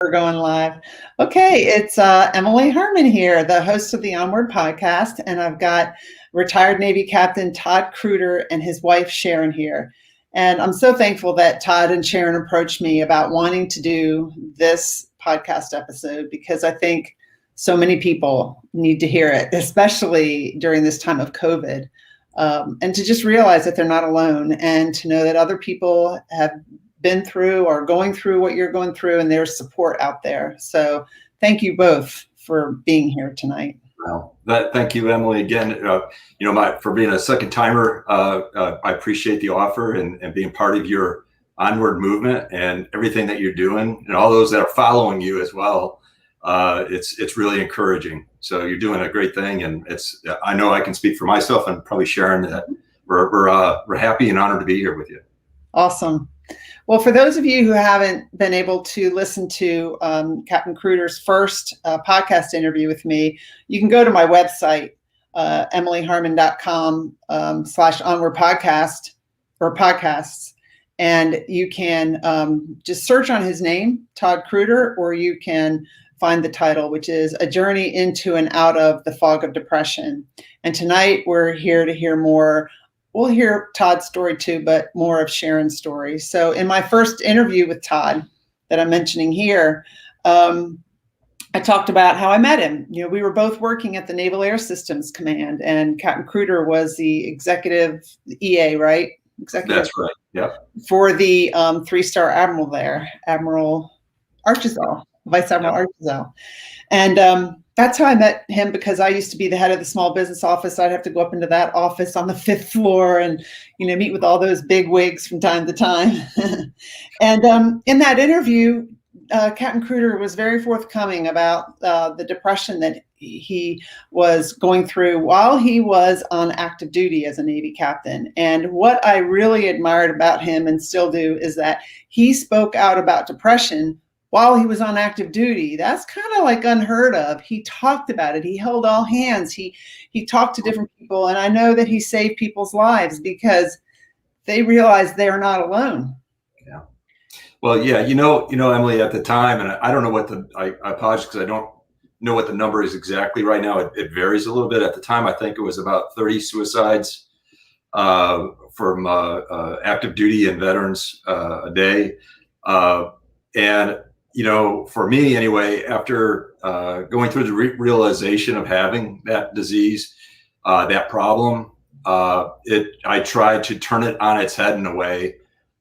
We're going live. Okay, it's Emily Harmon here, the host of the Onward podcast, and I've got retired Navy Captain Todd Kruder and his wife Sharon here. And I'm so thankful that Todd and Sharon approached me about wanting to do this podcast episode because I think so many people need to hear it, especially during this time of COVID, and to just realize that they're not alone and to know that other people have been through or going through what you're going through, and there's support out there. So thank you both for being here tonight. Well, thank you, Emily, again. For being a second timer, I appreciate the offer and being part of your onward movement and everything that you're doing, and all those that are following you as well. It's really encouraging. So you're doing a great thing, and I know I can speak for myself and probably Sharon that we're happy and honored to be here with you. Awesome. Well, for those of you who haven't been able to listen to Captain Kruder's first podcast interview with me, you can go to my website, emilyharmon.com/onward podcast or podcasts, and you can just search on his name, Todd Kruder, or you can find the title, which is A Journey into and Out of the Fog of Depression. And tonight we're here to hear more. We'll hear Todd's story too, but more of Sharon's story. So in my first interview with Todd that I'm mentioning here, I talked about how I met him. We were both working at the Naval Air Systems Command, and Captain Kruder was the executive EA, right? Executive. That's right. Yep. For the 3-star admiral there, Admiral Archizell, Vice Admiral Archizell. And that's how I met him, because I used to be the head of the small business office. I'd have to go up into that office on the 5th floor and, meet with all those big wigs from time to time. And in that interview, Captain Kruder was very forthcoming about the depression that he was going through while he was on active duty as a Navy captain. And what I really admired about him, and still do, is that he spoke out about depression while he was on active duty. That's kind of like unheard of. He talked about it. He held all hands. He talked to different people. And I know that he saved people's lives because they realized they are not alone. Yeah. Well, yeah, Emily, at the time, and I don't know I apologize because I don't know what the number is exactly right now. It varies a little bit. At the time, I think it was about 30 suicides from active duty and veterans a day. And for me anyway, after going through the realization of having that disease, that problem, I tried to turn it on its head in a way.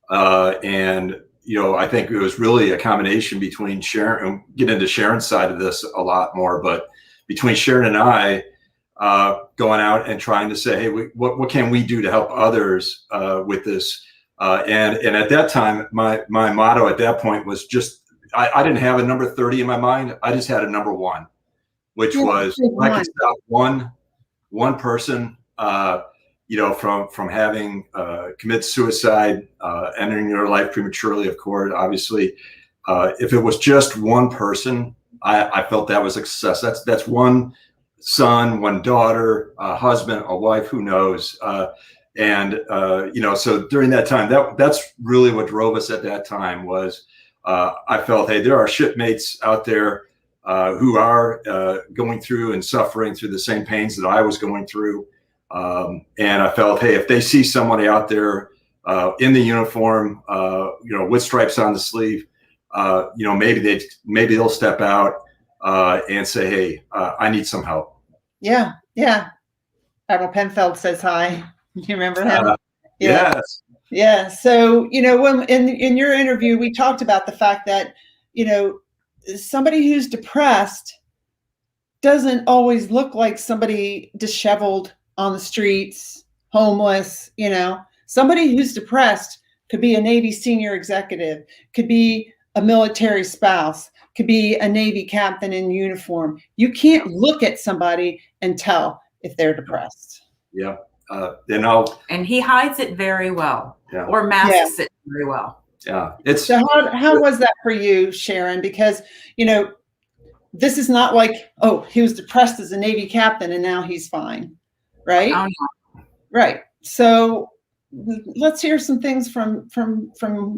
And I think it was really a combination between Sharon, and get into Sharon's side of this a lot more, but between Sharon and I, going out and trying to say, hey, what can we do to help others with this? And at that time, my motto at that point was just, I didn't have a number 30 in my mind. I just had a number 1, which was I could stop one person, from having commit suicide, ending their life prematurely, of course, obviously. If it was just one person, I felt that was a success. That's one son, one daughter, a husband, a wife, who knows. So during that time, that's really what drove us at that time was I felt, hey, there are shipmates out there who are going through and suffering through the same pains that I was going through. And I felt, hey, if they see somebody out there in the uniform, with stripes on the sleeve, maybe they'll step out and say, hey, I need some help. Yeah. Yeah. Admiral Penfeld says hi. You remember him? Yes. Yeah. So, when in your interview, we talked about the fact that, somebody who's depressed doesn't always look like somebody disheveled on the streets, homeless. Somebody who's depressed could be a Navy senior executive, could be a military spouse, could be a Navy captain in uniform. You can't look at somebody and tell if they're depressed. Yeah. And he hides it very well, or masks it very well. Yeah. So how was that for you, Sharon? Because, this is not like, oh, he was depressed as a Navy captain and now he's fine. Right. Oh, yeah. Right. So let's hear some things from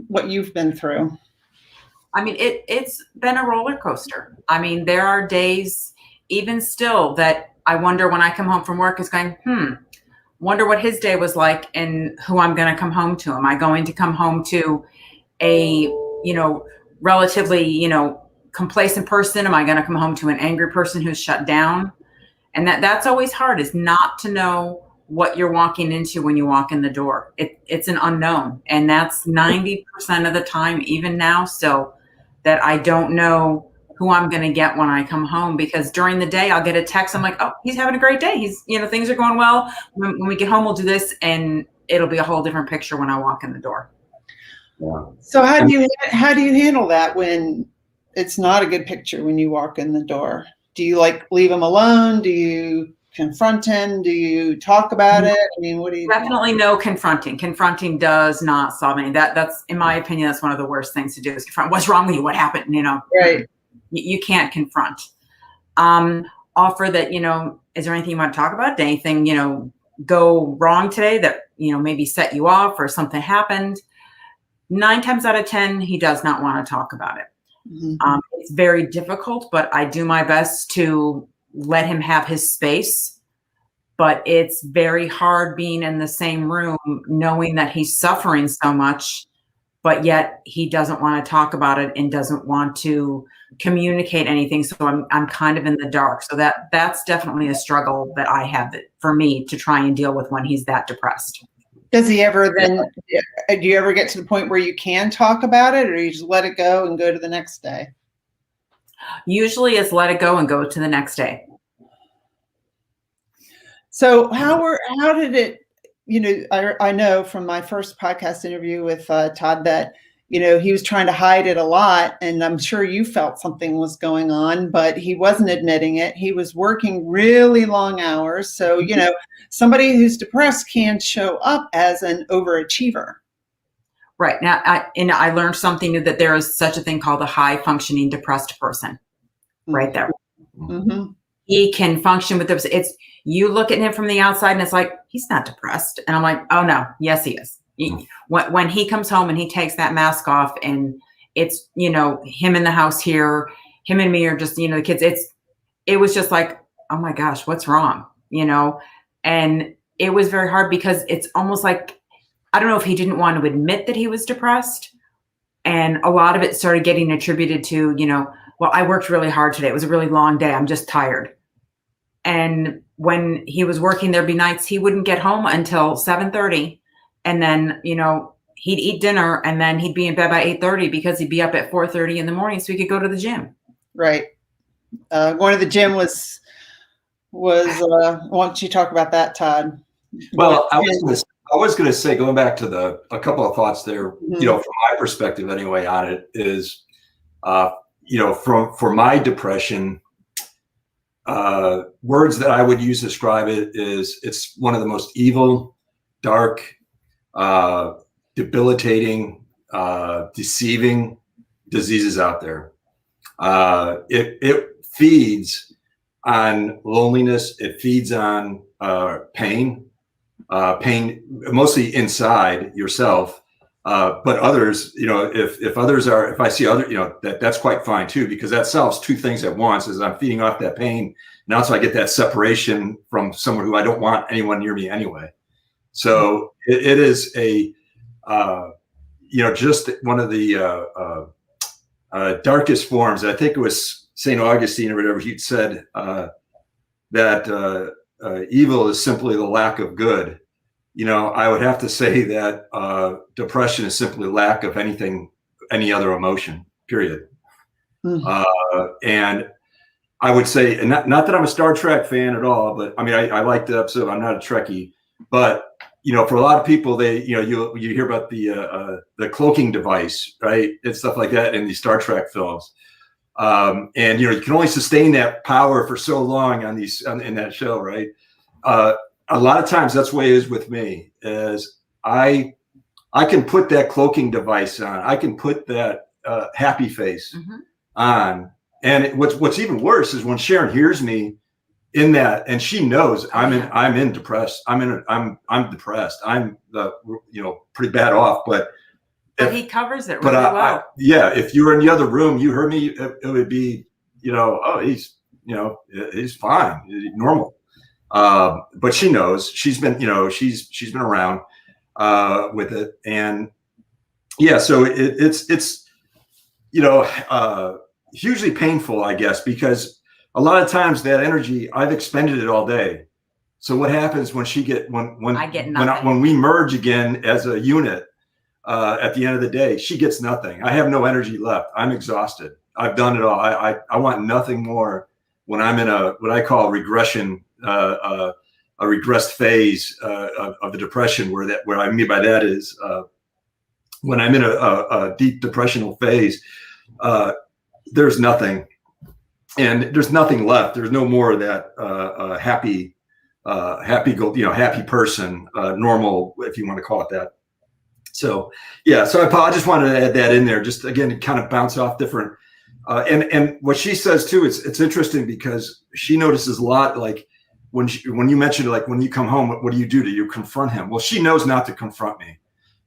what you've been through. I mean, it's been a roller coaster. I mean, there are days, even still, that I wonder when I come home from work is going, wonder what his day was like and who I'm going to come home to. Am I going to come home to a, relatively, complacent person? Am I going to come home to an angry person who's shut down? And that's always hard, is not to know what you're walking into when you walk in the door. It's an unknown. And that's 90% of the time, even now still, that I don't know who I'm going to get when I come home, because during the day I'll get a text. I'm like, oh, he's having a great day. He's, things are going well. When we get home, we'll do this. And it'll be a whole different picture when I walk in the door. Yeah. So how do you handle that when it's not a good picture when you walk in the door? Do you leave him alone? Do you confront him? Do you talk about it? I mean, what do you Definitely do? No confronting. Confronting does not solve anything. That's, in my opinion, that's one of the worst things to do, is confront. What's wrong with you? What happened? Right. You can't confront. Offer that, is there anything you want to talk about? Did anything, go wrong today that, maybe set you off, or something happened? 9 times out of 10, he does not want to talk about it. Mm-hmm. It's very difficult, but I do my best to let him have his space. But it's very hard being in the same room, knowing that he's suffering so much, but yet he doesn't want to talk about it and doesn't want to communicate anything. So I'm kind of in the dark. So that's definitely a struggle that I have, that for me to try and deal with when he's that depressed. Does he ever do you ever get to the point where you can talk about it, or you just let it go and go to the next day? Usually it's let it go and go to the next day. So how did it, I know from my first podcast interview with Todd that, he was trying to hide it a lot, and I'm sure you felt something was going on, but he wasn't admitting it. He was working really long hours. So, somebody who's depressed can show up as an overachiever. Right. Now, I learned something new, that there is such a thing called a high functioning depressed person. Right there. Mm-hmm. He can function with this. It's, you look at him from the outside and it's like, he's not depressed. And I'm like, oh no, yes, he is. When he comes home and he takes that mask off, and it's, him in the house here, him and me are just, the kids, it was just like, oh my gosh, what's wrong? And it was very hard, because it's almost like, I don't know if he didn't want to admit that he was depressed. And a lot of it started getting attributed to, well, I worked really hard today. It was a really long day. I'm just tired. And when he was working, there'd be nights he wouldn't get home until 7:30. And then, he'd eat dinner, and then he'd be in bed by 8:30, because he'd be up at 4:30 in the morning so he could go to the gym. Right. Going to the gym was why don't you talk about that, Todd? Well, I was going to say, going back to a couple of thoughts there, Mm-hmm. From my perspective anyway on it is, for my depression, words that I would use to describe it is, it's one of the most evil, dark, debilitating, deceiving diseases out there. It feeds on loneliness. It feeds on pain mostly inside yourself. But others, if I see other, that's quite fine too, because that solves two things at once. Is I'm feeding off that pain, and also I get that separation from someone who I don't want anyone near me anyway. So it is just one of the darkest forms. I think it was St. Augustine or whatever, he said that evil is simply the lack of good. I would have to say that depression is simply lack of any other emotion, period. Mm-hmm. And I would say, and not that I'm a Star Trek fan at all, but I mean, I like the episode. I'm not a Trekkie, but for a lot of people, they, you hear about the cloaking device, right, and stuff like that in these Star Trek films. And you can only sustain that power for so long in that show, right? A lot of times that's the way it is with me, is I can put that cloaking device on. I can put that happy face mm-hmm. on. And what's even worse is when Sharon hears me in that, and she knows I'm depressed. I'm depressed. I'm pretty bad off, but But he covers it but really well. yeah, if you were in the other room, you heard me, it would be, oh, he's fine, normal. But she knows, she's been around with it, and yeah, so it's hugely painful, I guess, because a lot of times that energy, I've expended it all day. So what happens when when we merge again as a unit, at the end of the day, she gets nothing. I have no energy left. I'm exhausted. I've done it all. I want nothing more when I'm in what I call regression, a regressed phase of the depression, where I mean by that is when I'm in a deep depressional phase, there's nothing, and there's nothing left. There's no more of that happy person, normal, if you want to call it that. So yeah, so I just wanted to add that in there, just again to kind of bounce off different. And what she says too, it's interesting because she notices a lot, like when you mentioned, like when you come home, what do? Do you confront him? Well, she knows not to confront me,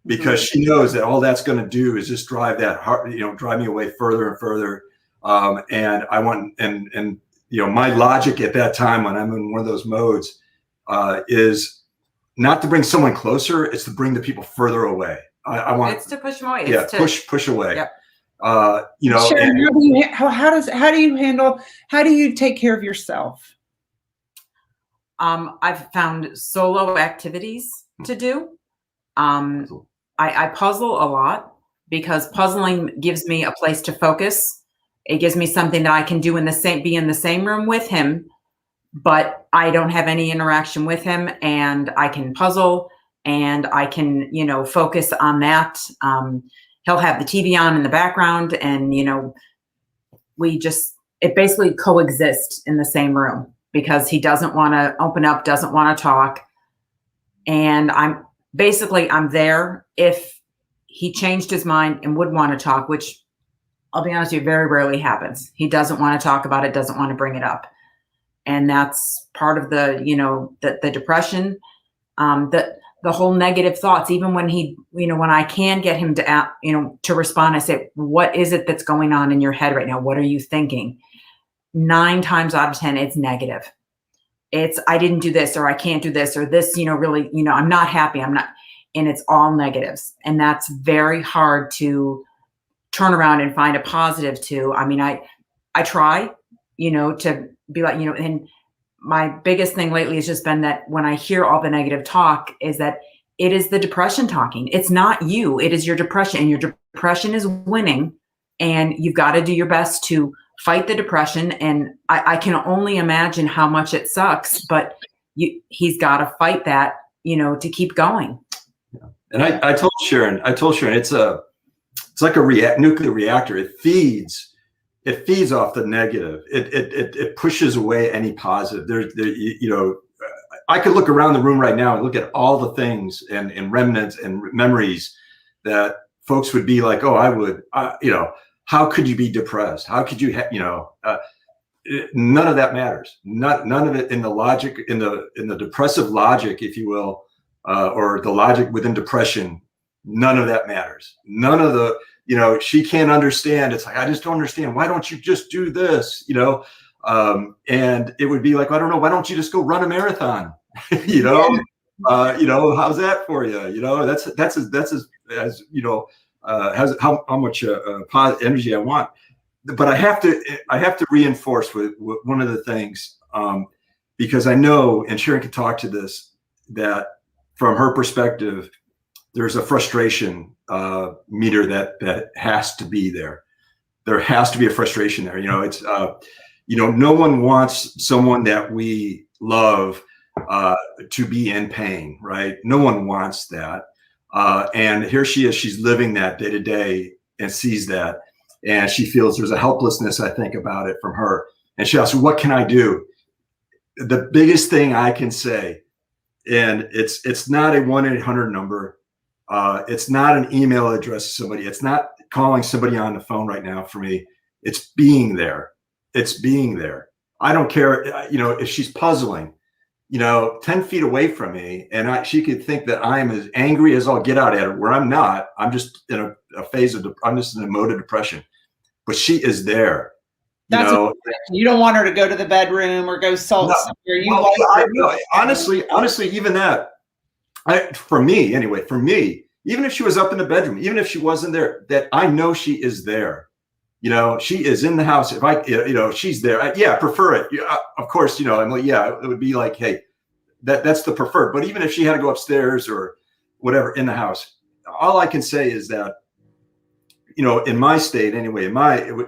because she knows that all that's going to do is just drive me away further and further. And I want, and my logic at that time when I'm in one of those modes is not to bring someone closer, it's to bring the people further away. I want it's to push them away. Push away. Yep. Sharon, how do you take care of yourself? I've found solo activities to do. I puzzle a lot, because puzzling gives me a place to focus. It gives me something that I can do be in the same room with him, but I don't have any interaction with him, and I can puzzle and I can, focus on that. He'll have the TV on in the background, and, it basically coexists in the same room, because he doesn't want to open up, doesn't want to talk. And I'm there if he changed his mind and would want to talk, which I'll be honest with you, very rarely happens. He doesn't want to talk about it, doesn't want to bring it up. And that's part of the, the depression, the whole negative thoughts. Even when when I can get him to, to respond, I say, what is it that's going on in your head right now? What are you thinking? 9 times out of 10, it's negative. It's, I didn't do this, or I can't do this, or this, really, I'm not happy. I'm not, and it's all negatives. And that's very hard to turn around and find a positive to. I mean, I try, to be like, and my biggest thing lately has just been that when I hear all the negative talk, is that it is the depression talking. It's not you, it is your depression, and your depression is winning, and you've got to do your best to fight the depression. And I can only imagine how much it sucks, but he's got to fight that, to keep going. And I told Sharon, it's like a nuclear reactor. It feeds off the negative. It pushes away any positive. I could look around the room right now and look at all the things and remnants and memories that folks would be like, oh, I would, how could you be depressed? How could you none of that matters. None of it in the logic, in the depressive logic, if you will, or the logic within depression. None of that matters. None of the, she can't understand. It's like, I just don't understand. Why don't you just do this? And it would be like, I don't know. Why don't you just go run a marathon? How's that for you? That's how much positive energy I want. But I have to reinforce with one of the things, because I know, and Sharon can talk to this, that from her perspective, there's a frustration meter that has to be there. There has to be a frustration there. It's no one wants someone that we love to be in pain, right? No one wants that. And here she is, she's living that day to day and sees that. And she feels there's a helplessness, I think, about it from her. And she asks, what can I do? The biggest thing I can say, and it's not a 1-800 number. It's not an email address to somebody. It's not calling somebody on the phone right now for me. It's being there. It's being there. I don't care, if she's puzzling. 10 feet away from me, and she could think that I'm as angry as I'll get out at her, where I'm not. I'm just in a phase of, I'm just in a mode of depression, but she is there. You don't want her to go to the bedroom or go salt somewhere. Honestly, even that, for me, even if she was up in the bedroom, even if she wasn't there, that I know she is there. She is in the house. If she's there. I prefer it. Of course, Emily, it would be like, hey, that's the preferred. But even if she had to go upstairs or whatever in the house, all I can say is that, in my state anyway,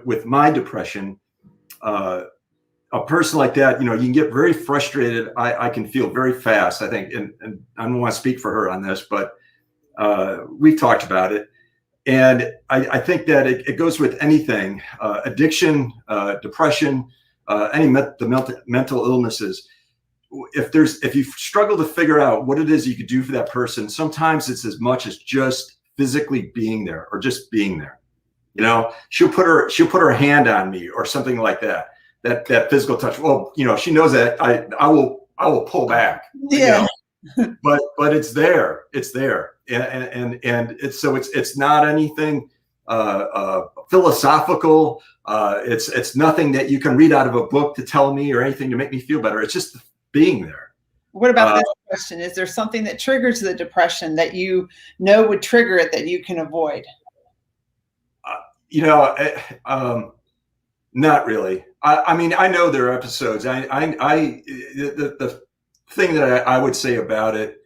with my depression, a person like that, you can get very frustrated. I can feel very fast, I think, and I don't want to speak for her on this, but we've talked about it. And I think that it goes with anything, addiction, depression, any mental illnesses. If you struggle to figure out what it is you could do for that person, sometimes it's as much as just physically being there or just being there. She'll put her hand on me or something like that. That physical touch. Well, she knows that I will pull back. Yeah. But it's there. It's there. And it's not anything philosophical. It's nothing that you can read out of a book to tell me or anything to make me feel better. It's just being there. What about this question? Is there something that triggers the depression that would trigger it that you can avoid? Not really. I mean, I know there are episodes. The thing that I would say about it,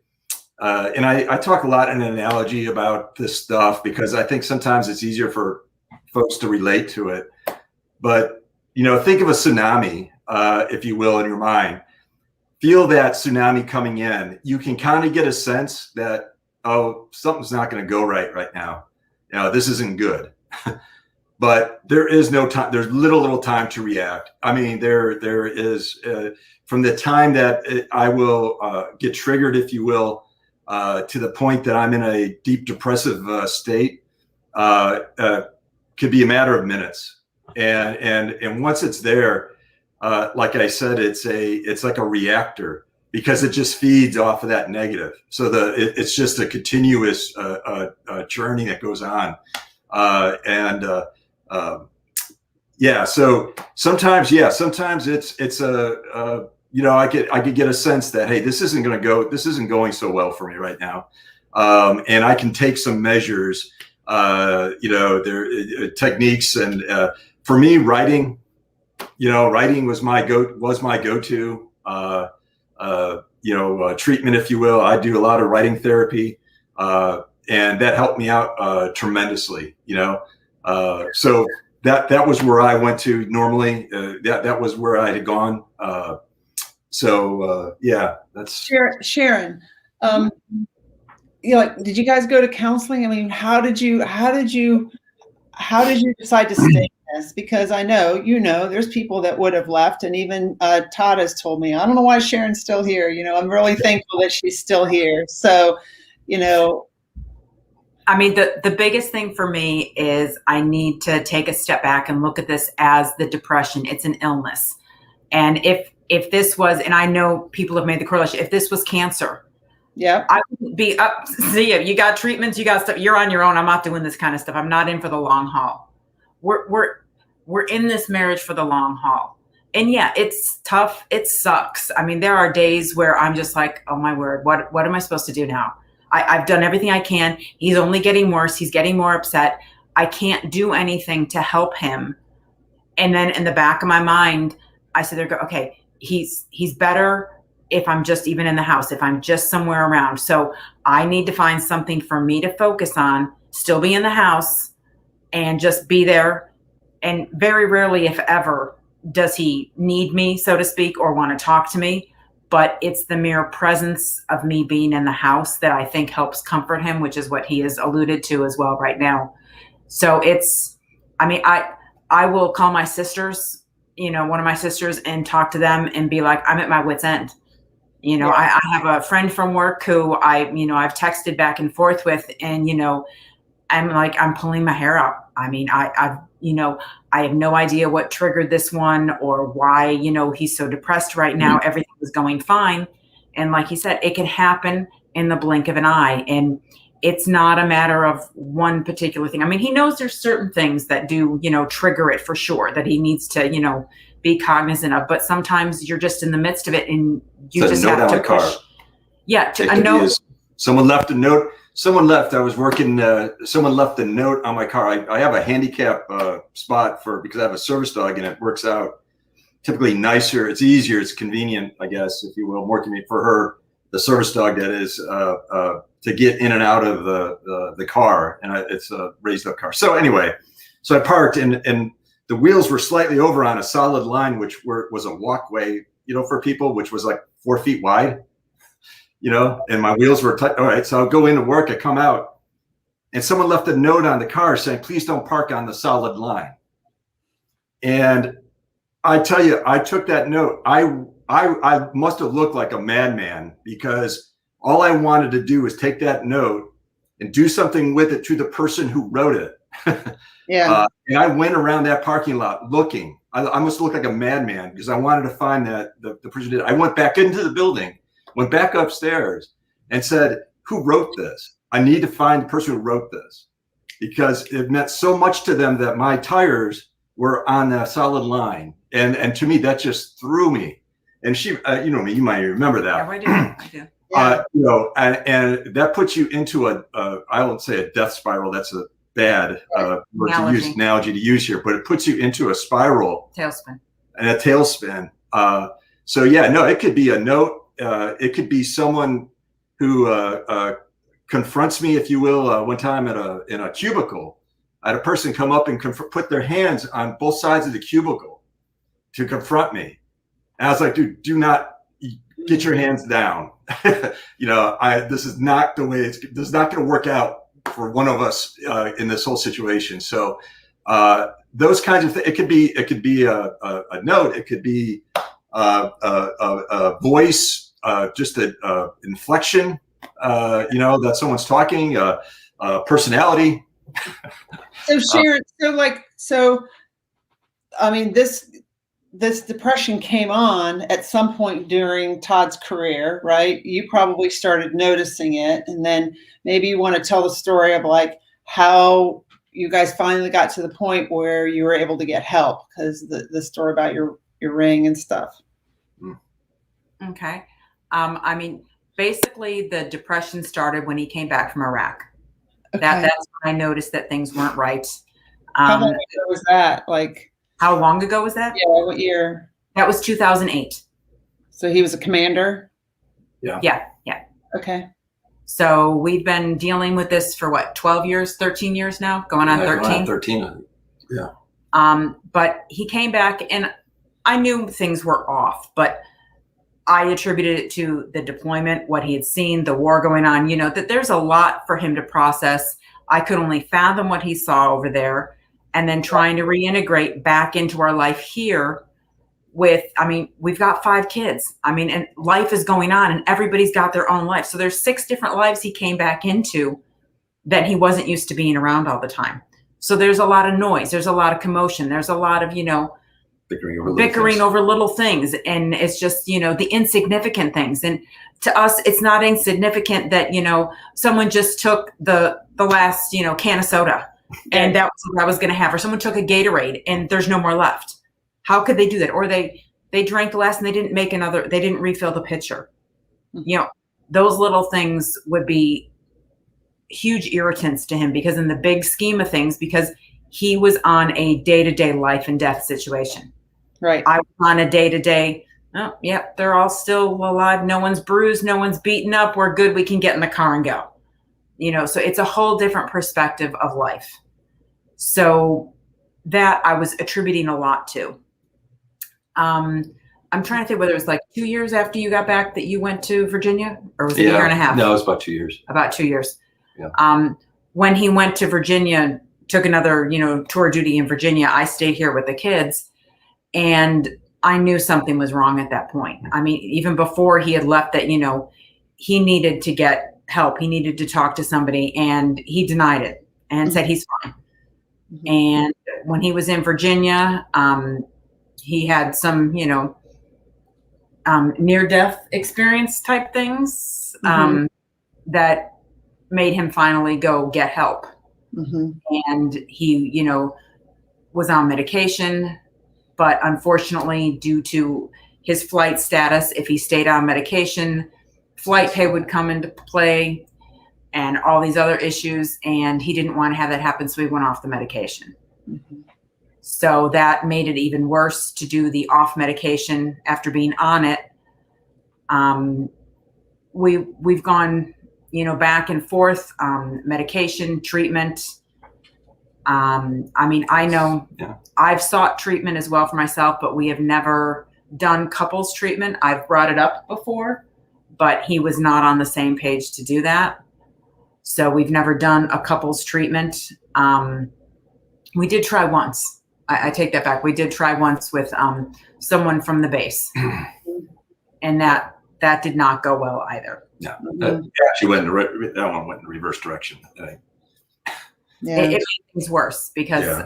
and I talk a lot in an analogy about this stuff because I think sometimes it's easier for folks to relate to it. But, think of a tsunami, if you will, in your mind. Feel that tsunami coming in. You can kind of get a sense that, oh, something's not going to go right now. This isn't good. But there is no time. There's little time to react. I mean, there is from the time that I will get triggered, if you will, to the point that I'm in a deep depressive state, could be a matter of minutes. And once it's there, like I said, it's like a reactor because it just feeds off of that negative. So it's just a continuous churning that goes on. So sometimes it's I could get a sense that, hey, this isn't going so well for me right now. And I can take some measures, there techniques. And for me, writing was my go-to, treatment, if you will. I do a lot of writing therapy, and that helped me out tremendously, so that was where I went to normally. That was where I had gone. That's Sharon. Did you guys go to counseling? I mean, how did you decide to stay in this? Because I know, there's people that would have left, and even Todd has told me, I don't know why Sharon's still here. I'm really thankful that she's still here. So, I mean, the biggest thing for me is I need to take a step back and look at this as the depression. It's an illness. And if this was, and I know people have made the correlation, if this was cancer, I wouldn't be up. See, you got treatments, you got stuff. You're on your own. I'm not doing this kind of stuff. I'm not in for the long haul. We're in this marriage for the long haul. And yeah, it's tough. It sucks. I mean, there are days where I'm just like, oh my word, what am I supposed to do now? I've done everything I can. He's only getting worse. He's getting more upset. I can't do anything to help him. And then in the back of my mind, I sit there and go, okay, he's better if I'm just even in the house, if I'm just somewhere around. So I need to find something for me to focus on, still be in the house and just be there. And very rarely, if ever, does he need me, so to speak, or want to talk to me. But it's the mere presence of me being in the house that I think helps comfort him, which is what he has alluded to as well right now. So I will call my sisters, one of my sisters, and talk to them and be like, I'm at my wit's end. I have a friend from work who I've texted back and forth with, and, I'm like, I'm pulling my hair out. I mean, I have no idea what triggered this one or why, he's so depressed right now. Everything was going fine. And like he said, it can happen in the blink of an eye. And it's not a matter of one particular thing. I mean, he knows there's certain things that do, trigger it for sure, that he needs to, be cognizant of. But sometimes you're just in the midst of it and you just have to push. Yeah, a note. Someone left a note. Someone left. I was working. Someone left a note on my car. I have a handicap spot because I have a service dog, and it works out typically nicer. It's easier. It's convenient, I guess, if you will, more convenient for her, the service dog that is, to get in and out of the car, and it's a raised up car. So anyway, so I parked, and the wheels were slightly over on a solid line, which was a walkway, for people, which was like 4 feet wide, and my wheels were tight. All right, so I'll go into work. I come out, and someone left a note on the car saying, "Please don't park on the solid line." And I tell you, I took that note. I must have looked like a madman, because all I wanted to do was take that note and do something with it to the person who wrote it. Yeah. And I went around that parking lot looking. I must look like a madman, because I wanted to find the person who did it. I went back into the building, went back upstairs, and said, "Who wrote this? I need to find the person who wrote this," because it meant so much to them that my tires were on a solid line. And to me, that just threw me. And she, me, you might remember that. Yeah, I do. Yeah. And that puts you into I won't say a death spiral. That's a bad analogy to use here, but it puts you into a spiral. Tailspin. And a tailspin. So yeah, no, it could be a note. It could be someone who confronts me, if you will. One time in a cubicle, I had a person come up and put their hands on both sides of the cubicle to confront me. And I was like, "Dude, do not get your hands down." This is not the way this is not going to work out for one of us in this whole situation. So those kinds of things. It could be a note. It could be a voice, just an inflection. That someone's talking. Personality. So Sharon, I mean, this depression came on at some point during Todd's career, right? You probably started noticing it, and then maybe you want to tell the story of like how you guys finally got to the point where you were able to get help, because the story about your ring and stuff. Okay. I mean, basically the depression started when he came back from Iraq. Okay. That's when I noticed that things weren't right. How long ago was that? Like, how long ago was that? Yeah, what year? That was 2008. So he was a commander? Yeah. Okay. So we've been dealing with this for what, 12 years, 13 years now? Going on 13? Going on 13, yeah. But he came back, and I knew things were off, but I attributed it to the deployment, what he had seen, the war going on, that there's a lot for him to process. I could only fathom what he saw over there, and then trying to reintegrate back into our life here we've got 5 kids. And life is going on, and everybody's got their own life. So there's 6 different lives he came back into that he wasn't used to being around all the time. So there's a lot of noise. There's a lot of commotion. There's a lot of, bickering over little things. And it's just, the insignificant things. And to us, it's not insignificant that, someone just took the last, can of soda, and that was what I was going to have, or someone took a Gatorade and there's no more left. How could they do that? Or they drank less and they didn't refill the pitcher. Those little things would be huge irritants to him, because in the big scheme of things, because he was on a day-to-day life and death situation. Right. I was on a day-to-day, oh, yeah, they're all still alive. No one's bruised. No one's beaten up. We're good. We can get in the car and go. So it's a whole different perspective of life. So that I was attributing a lot to. I'm trying to think whether it was like 2 years after you got back that you went to Virginia, or was it a year and a half? No, it was about 2 years. About 2 years. Yeah. When he went to Virginia, took another, tour duty in Virginia, I stayed here with the kids, and I knew something was wrong at that point. Even before he had left, that, he needed to get help. He needed to talk to somebody, and he denied it and said he's fine. Mm-hmm. And when he was in Virginia, he had some, near-death experience type things that made him finally go get help. And he, you know, was on medication, but unfortunately, due to his flight status, if he stayed on medication, flight pay would come into play and all these other issues. And he didn't want to have that happen. So he went off the medication. So that made it even worse to do the off medication after being on it. We've gone, you know, back and forth, medication, treatment. I mean, I know I've sought treatment as well for myself, but we have never done couples treatment. I've brought it up before, but he was not on the same page to do that. So we've never done a couples treatment. We did try once. I take that back. We did try once with someone from the base, and that did not go well either. Yeah, that actually went that one went in reverse direction. Yeah. It made things worse because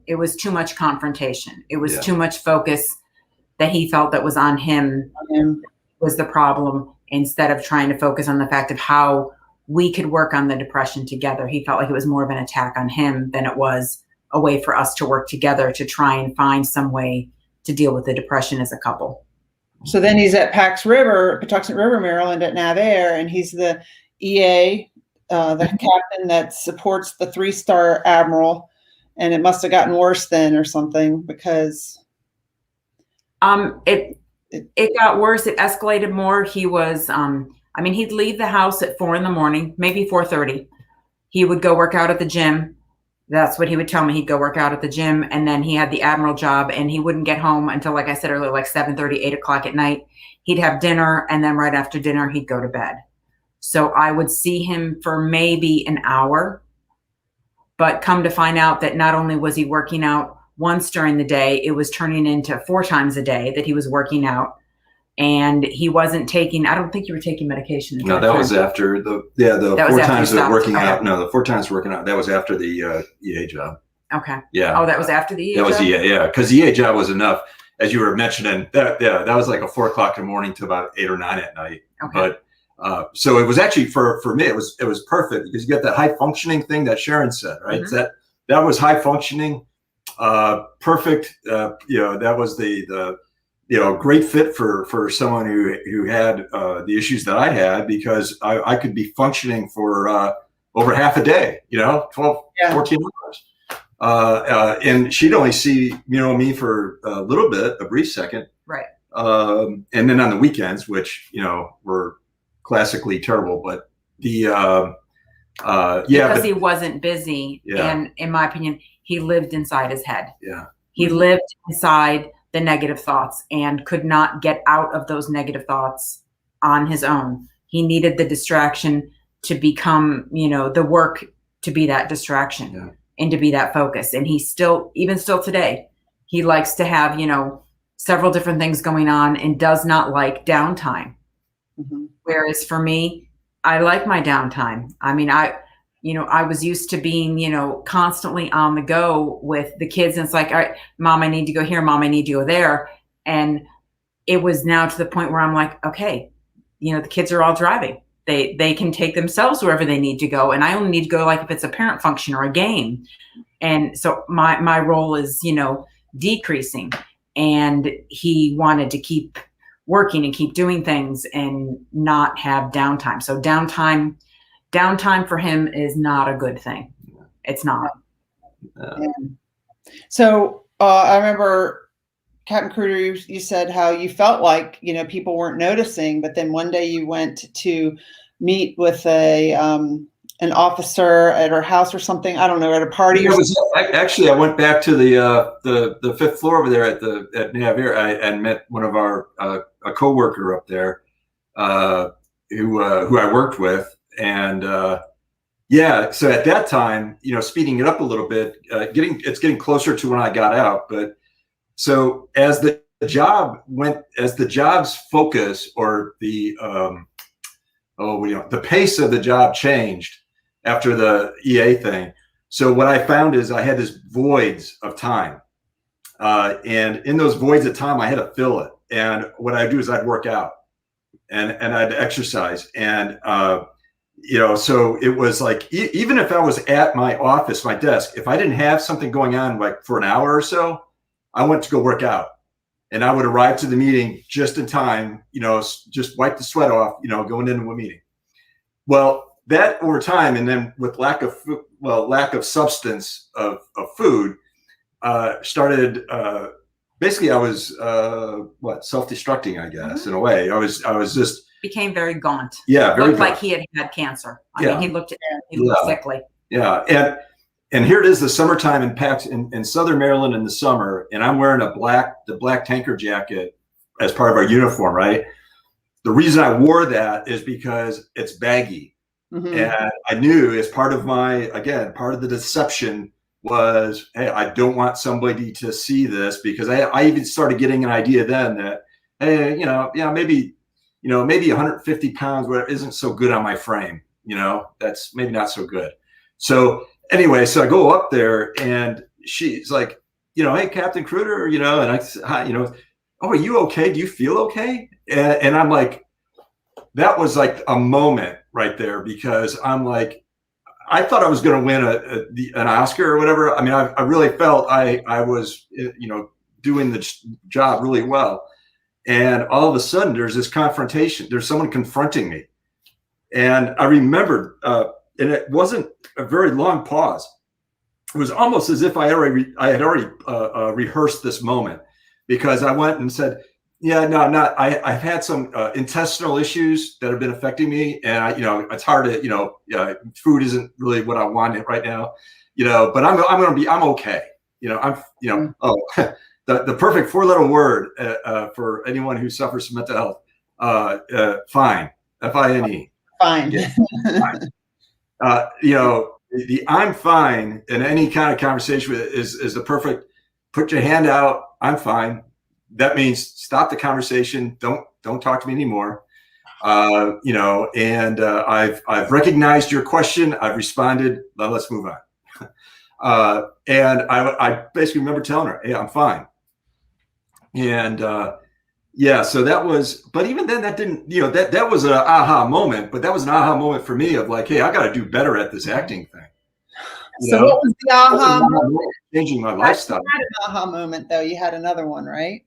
it was too much confrontation. It was too much focus that he felt that was on him was the problem, instead of trying to focus on the fact of how we could work on the depression together. He felt like it was more of an attack on him than it was a way for us to work together to try and find some way to deal with the depression as a couple. So then he's at Pax River, Patuxent River, Maryland at Nav Air, and he's the EA, the captain that supports the 3-star admiral. And it must have gotten worse then or something, because it got worse. It escalated more. He was, I mean, he'd leave the house at 4 a.m, maybe 4:30. He would go work out at the gym. That's what he would tell me. He'd go work out at the gym, and then he had the admiral job, and he wouldn't get home until, like I said earlier, like 7:30, 8 o'clock at night. He'd have dinner, and then right after dinner, he'd go to bed. So I would see him for maybe an hour, but come to find out that not only was he working out once during the day, it was turning into 4 times a day that he was working out. And he wasn't taking, I don't think you were taking medication. No, that was after the 4 times of working out. No, the 4 times working out, that was after the EA job. Okay. Yeah. Oh, that was after the EA job? That was EA, yeah. Because the EA job was enough. As you were mentioning, that was like a 4 o'clock in the morning to about 8 or 9 at night. Okay. But so it was actually for me, it was perfect, because you get that high functioning thing that Sharon said, right? That was high functioning, perfect. You know, that was the great fit for someone who had the issues that I had, because I could be functioning for over half a day, 12, 14 hours. And she'd only see, me for a little bit, a brief second. Right. And then on the weekends, which, were classically terrible, but because he wasn't busy. And in my opinion, he lived inside his head. Yeah. He lived inside the negative thoughts and could not get out of those negative thoughts on his own. He needed the distraction to become, the work to be that distraction and to be that focus. And he still, even still today, he likes to have, several different things going on and does not like downtime. Whereas for me, I like my downtime. I mean, I was used to being, constantly on the go with the kids. And it's like, all right, Mom, I need to go here. Mom, I need to go there. And it was now to the point where I'm like, okay, the kids are all driving. They can take themselves wherever they need to go. And I only need to go like if it's a parent function or a game. And so my role is, decreasing. And he wanted to keep working and keep doing things and not have downtime. So downtime for him is not a good thing. It's not. So I remember, Captain Kruger, you said how you felt like, people weren't noticing, but then one day you went to meet with an officer at her house or something. I don't know, at a party. I went back to the 5th floor over there at Nav Air and met one of a coworker up there who I worked with. And so at that time, speeding it up a little bit, it's getting closer to when I got out. But so as the job's focus or the pace of the job changed after the EA thing. So what I found is I had this voids of time, and in those voids of time, I had to fill it. and what I'd do is I'd work out and I'd exercise. And, so it was like, even if I was at my office, my desk, if I didn't have something going on like for an hour or so, I went to go work out. And I would arrive to the meeting just in time, just wipe the sweat off, going into a meeting. Well, that over time, and then with lack of substance of food, started. Basically, I was self-destructing, I guess, in a way. I was just became very gaunt. Yeah, very looked gaunt. like he had cancer. I mean, he looked sickly. Yeah, and here it is, the summertime in Southern Maryland in the summer, and I'm wearing the black tanker jacket as part of our uniform, right? The reason I wore that is because it's baggy. Mm-hmm. And I knew as part of part of the deception was, hey, I don't want somebody to see this, because I even started getting an idea then that, hey, maybe 150 pounds, whatever, isn't so good on my frame. That's maybe not so good. So anyway, so I go up there and she's like, hey, Captain Kruder, and I said, hi, oh, are you okay? Do you feel okay? And I'm like, that was like a moment right there, because I'm like, I thought I was going to win an Oscar or whatever. I mean, I really felt I was, doing the job really well. And all of a sudden there's this confrontation. There's someone confronting me. And I remembered, and it wasn't a very long pause. It was almost as if I had already rehearsed this moment, because I went and said, yeah, no, I'm not. I've had some intestinal issues that have been affecting me, and it's hard to, food isn't really what I want right now, but I'm okay. The perfect 4-letter word for anyone who suffers from mental health, fine, F-I-N-E. Fine. Yeah, fine. The I'm fine in any kind of conversation is the perfect, put your hand out, I'm fine. That means stop the conversation. Don't talk to me anymore. And I've recognized your question. I've responded. Now let's move on. And I basically remember telling her, hey, I'm fine. And so that was, but even then that didn't, that was an aha moment, but that was an aha moment for me of like, hey, I got to do better at this acting thing. So what was the aha moment? Changing my lifestyle. You had an aha moment though. You had another one, right?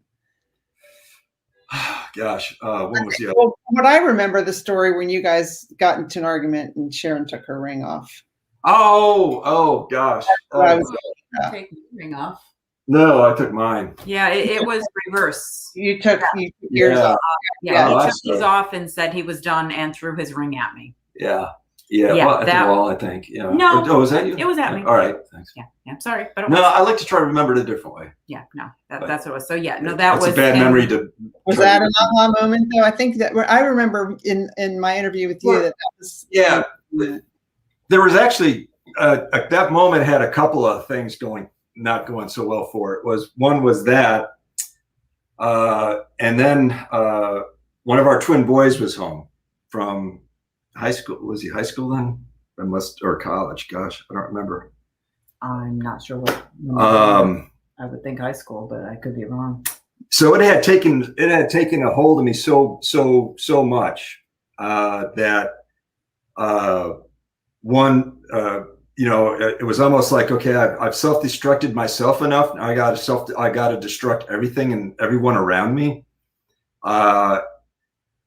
Gosh, when was the other? Well, what I remember the story when you guys got into an argument and Sharon took her ring off. Oh gosh. Take the ring off. No, I took mine. Yeah, it was reverse. You took yours off. Yeah, he took his off and said he was done and threw his ring at me. Yeah. Well, at the wall, I think. Yeah. No. Oh, was that you? It was at me. All right. Thanks. Yeah. I'm sorry, but no, I like to try to remember it a different way. Yeah. No, that's what it was. So yeah, no, that was a bad memory to. Was that an aha moment though? I think that I remember in my interview with you that was. Yeah. There was actually that moment had a couple of things not going so well for it. One was that, and then one of our twin boys was home from high school. Was he high school then? Or college? Gosh, I don't remember. I'm not sure what. I would think high school, but I could be wrong. So it had taken a hold of me so much that it was almost like, okay, I've self-destructed myself enough. I got to destruct everything and everyone around me.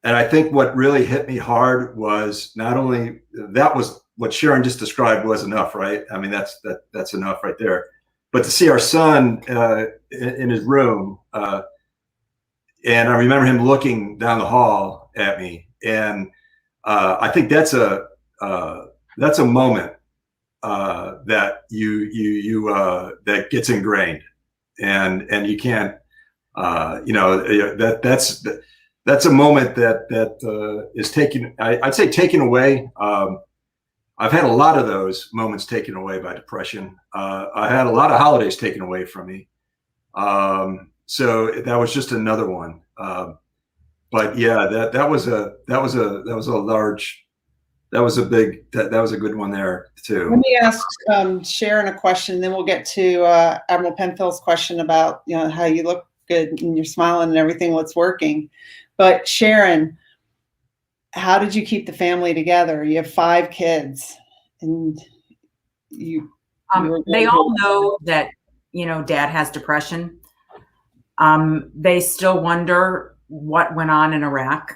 And I think what really hit me hard was not only that was what Sharon just described was enough, right? I mean, that's enough right there. But to see our son in his room, and I remember him looking down the hall at me, and I think that's a moment that that gets ingrained, and you can't, that's a moment that is taken. I'd say taken away. I've had a lot of those moments taken away by depression. I had a lot of holidays taken away from me. So that was just another one. But yeah, that was a good one there too. Let me ask Sharon a question, then we'll get to Admiral Penfield's question about how you look good. And you're smiling and everything, what's working. But Sharon, how did you keep the family together? You have 5 kids and you they all know that, you know, Dad has depression. They still wonder what went on in Iraq.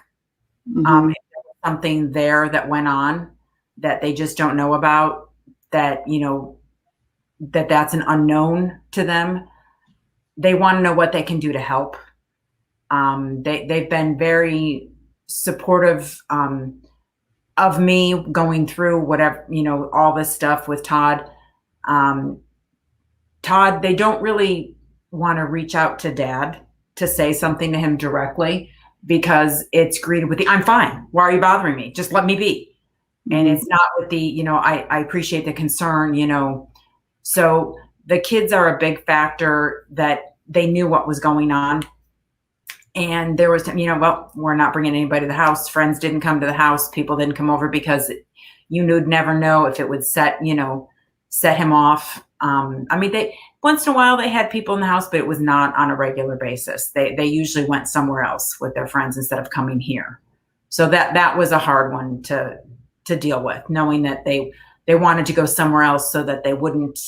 Mm-hmm. If there was something there that went on that they just don't know about, that, you know, that's an unknown to them. They want to know what they can do to help. They've been very supportive of me going through whatever, you know, all this stuff with Todd. Todd, they don't really want to reach out to Dad to say something to him directly because it's greeted with the, I'm fine. Why are you bothering me? Just let me be. Mm-hmm. And it's not with the, you know, I appreciate the concern, you know. So the kids are a big factor, that they knew what was going on. And there was, you know, well, we're not bringing anybody to the house. Friends didn't come to the house. People didn't come over because you would never know if it would set him off. I mean, they once in a while they had people in the house, but it was not on a regular basis. They usually went somewhere else with their friends instead of coming here. So that was a hard one to deal with, knowing that they wanted to go somewhere else so that they wouldn't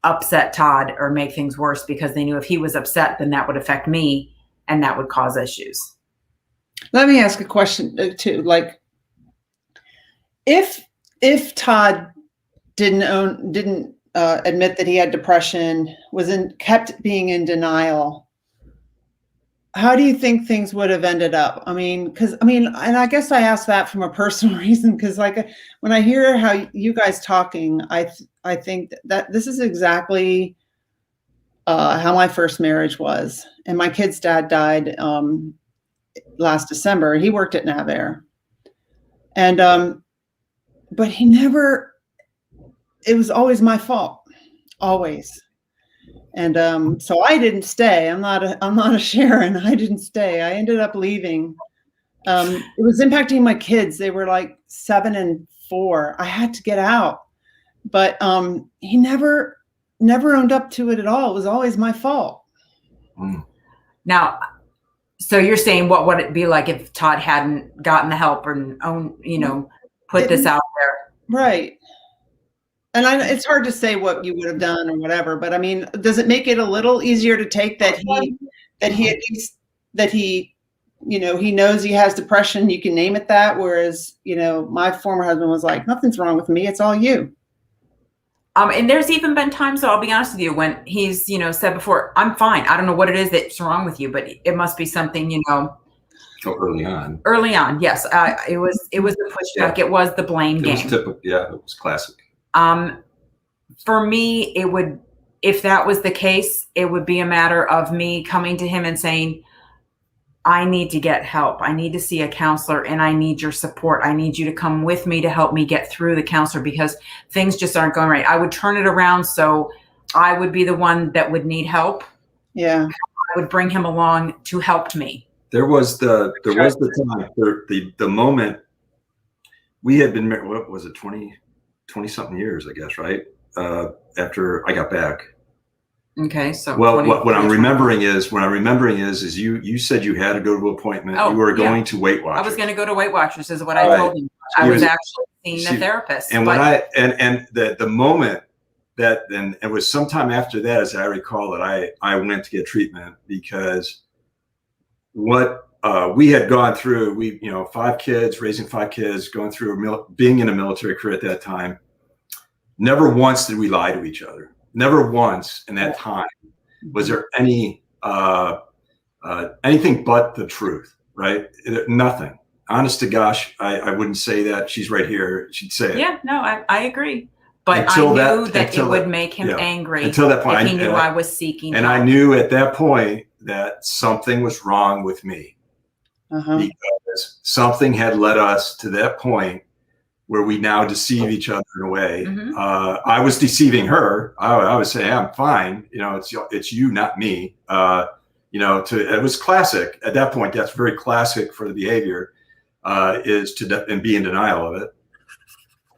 upset Todd or make things worse, because they knew if he was upset, then that would affect me and that would cause issues. Let me ask a question too. Like, if Todd didn't admit that he had depression, kept being in denial, how do you think things would have ended up? I mean, and I guess I ask that from a personal reason, because like when I hear how you guys talking, I think that this is exactly how my first marriage was. And my kid's dad died last December. He worked at Navair, and but he never. It was always my fault, always. And so I didn't stay. I'm not a Sharon. I didn't stay. I ended up leaving. It was impacting my kids. They were like 7 and 4. I had to get out, but he never owned up to it at all. It was always my fault. Now, so you're saying, what would it be like if Todd hadn't gotten the help or put this out there? Right. And it's hard to say what you would have done or whatever, but I mean, does it make it a little easier to take that he knows he has depression, you can name it that, whereas, my former husband was like, nothing's wrong with me, it's all you. And there's even been times, I'll be honest with you, when he's, said before, I'm fine. I don't know what it is that's wrong with you, but it must be something, early on. Early on, yes. It was the pushback. Yeah. It was the blame game. It was typical. Yeah, it was classic. For me, if that was the case, it would be a matter of me coming to him and saying, I need to get help. I need to see a counselor and I need your support. I need you to come with me to help me get through the counselor because things just aren't going right. I would turn it around. So I would be the one that would need help. Yeah. I would bring him along to help me. There was the time, the moment we had been married, what was it, 20 something years, I guess, right? After I got back. Okay. So what I'm remembering is you said you had to go to an appointment. You were going to Weight Watchers. I was going to go to Weight Watchers is what I told him. I was actually seeing a therapist. And the moment that then it was sometime after that, as I recall, that I went to get treatment because what we had gone through, raising 5 kids, going through being in a military career at that time. Never once did we lie to each other. Never once in that time was there any anything but the truth, right? Nothing. Honest to gosh, I wouldn't say that. She's right here. She'd say it. Yeah, no, I agree. But I knew that it would make him angry until that point. If he knew I was seeking help. I knew at that point that something was wrong with me. Because something had led us to that point where we now deceive each other in a way. I was deceiving her. I was saying, I'm fine. It's you, not me. It was classic at that point. That's very classic for the behavior, is to be in denial of it.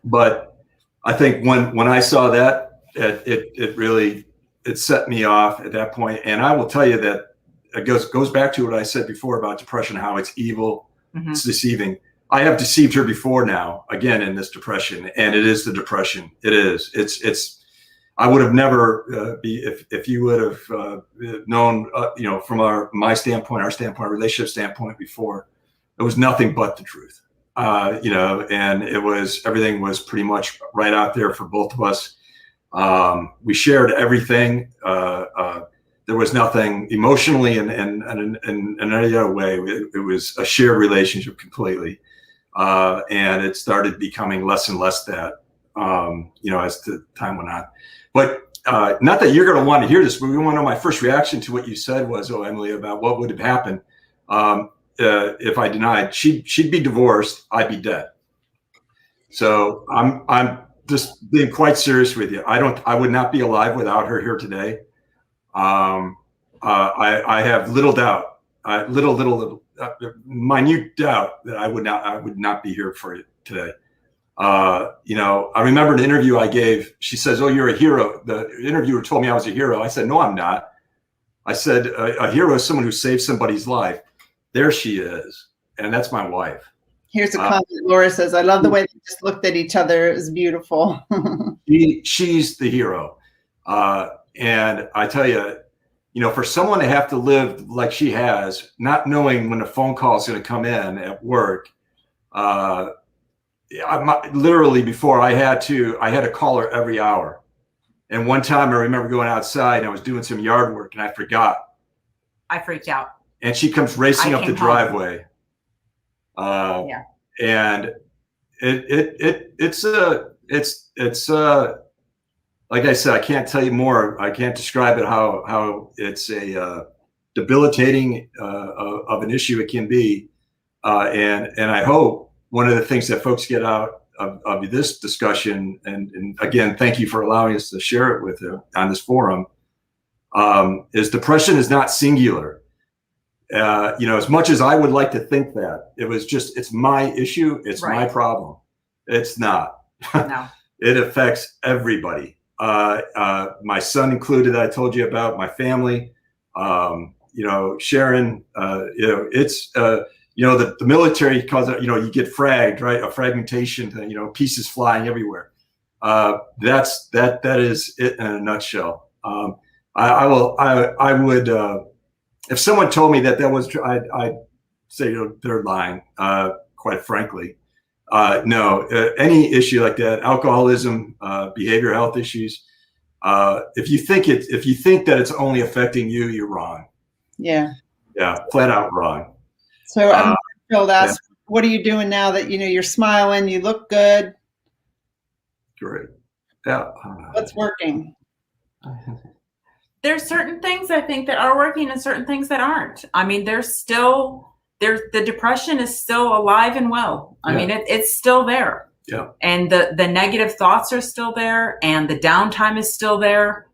But I think when I saw that, it really set me off at that point. And I will tell you that it goes back to what I said before about depression, how it's evil, Mhm. it's deceiving. I have deceived her before now, again, in this depression, and it is the depression. It is. It's. I would have never if you would have known, from my standpoint, our standpoint, our relationship standpoint before, it was nothing but the truth. And everything was pretty much right out there for both of us. We shared everything. There was nothing emotionally and in any other way. It was a shared relationship completely. And it started becoming less and less that, as the time went on. But not that you're going to want to hear this, but we want to know my first reaction to what you said was, oh, Emily, about what would have happened if I denied. She'd be divorced. I'd be dead. So I'm just being quite serious with you. I would not be alive without her here today. I have little doubt, minute doubt that I would not be here for you today. I remember an interview I gave. She says, "Oh, you're a hero." The interviewer told me I was a hero. I said, "No, I'm not." I said, "A hero is someone who saves somebody's life." There she is, and that's my wife. Here's a comment. Laura says, "I love the way they just looked at each other. It was beautiful." She's the hero, and I tell you, for someone to have to live like she has, not knowing when a phone call is going to come in at work. Literally before I had to call her every hour. And one time I remember going outside and I was doing some yard work and I forgot. I freaked out. And she comes racing up the driveway. Yeah. And it's like I said, I can't tell you more. I can't describe it how it's a debilitating of an issue it can be. And I hope one of the things that folks get out of this discussion, and again, thank you for allowing us to share it with you on this forum, is depression is not singular. As much as I would like to think that, it's my issue, it's my problem. It's not. No. It affects everybody. My son included, I told you about, my family, Sharon, it's, the military calls it, you get fragged, right? A fragmentation thing, pieces flying everywhere. That is it in a nutshell. I would, if someone told me that was true, I'd say, they're lying, quite frankly. No, any issue like that, alcoholism, behavioral health issues, if you think that it's only affecting you, you're wrong. Yeah. Yeah, flat out wrong. So Phil asked, what are you doing now that you're smiling, you look good? Great. Yeah. What's working? There's certain things I think that are working and certain things that aren't. I mean, the depression is still alive and well. I mean, it's still there. Yeah. And the negative thoughts are still there and the downtime is still there.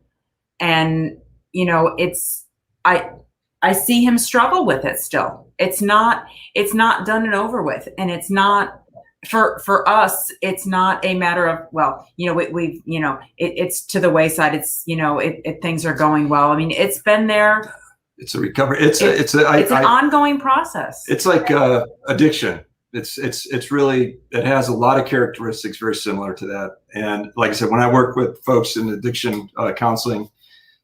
And, I see him struggle with it still. It's not done and over with. And it's not for us, it's not a matter of, it's to the wayside. It's, things are going well. I mean, it's been there. It's a recovery. It's an ongoing process. It's like addiction. It's really, it has a lot of characteristics very similar to that. And like I said, when I work with folks in addiction counseling,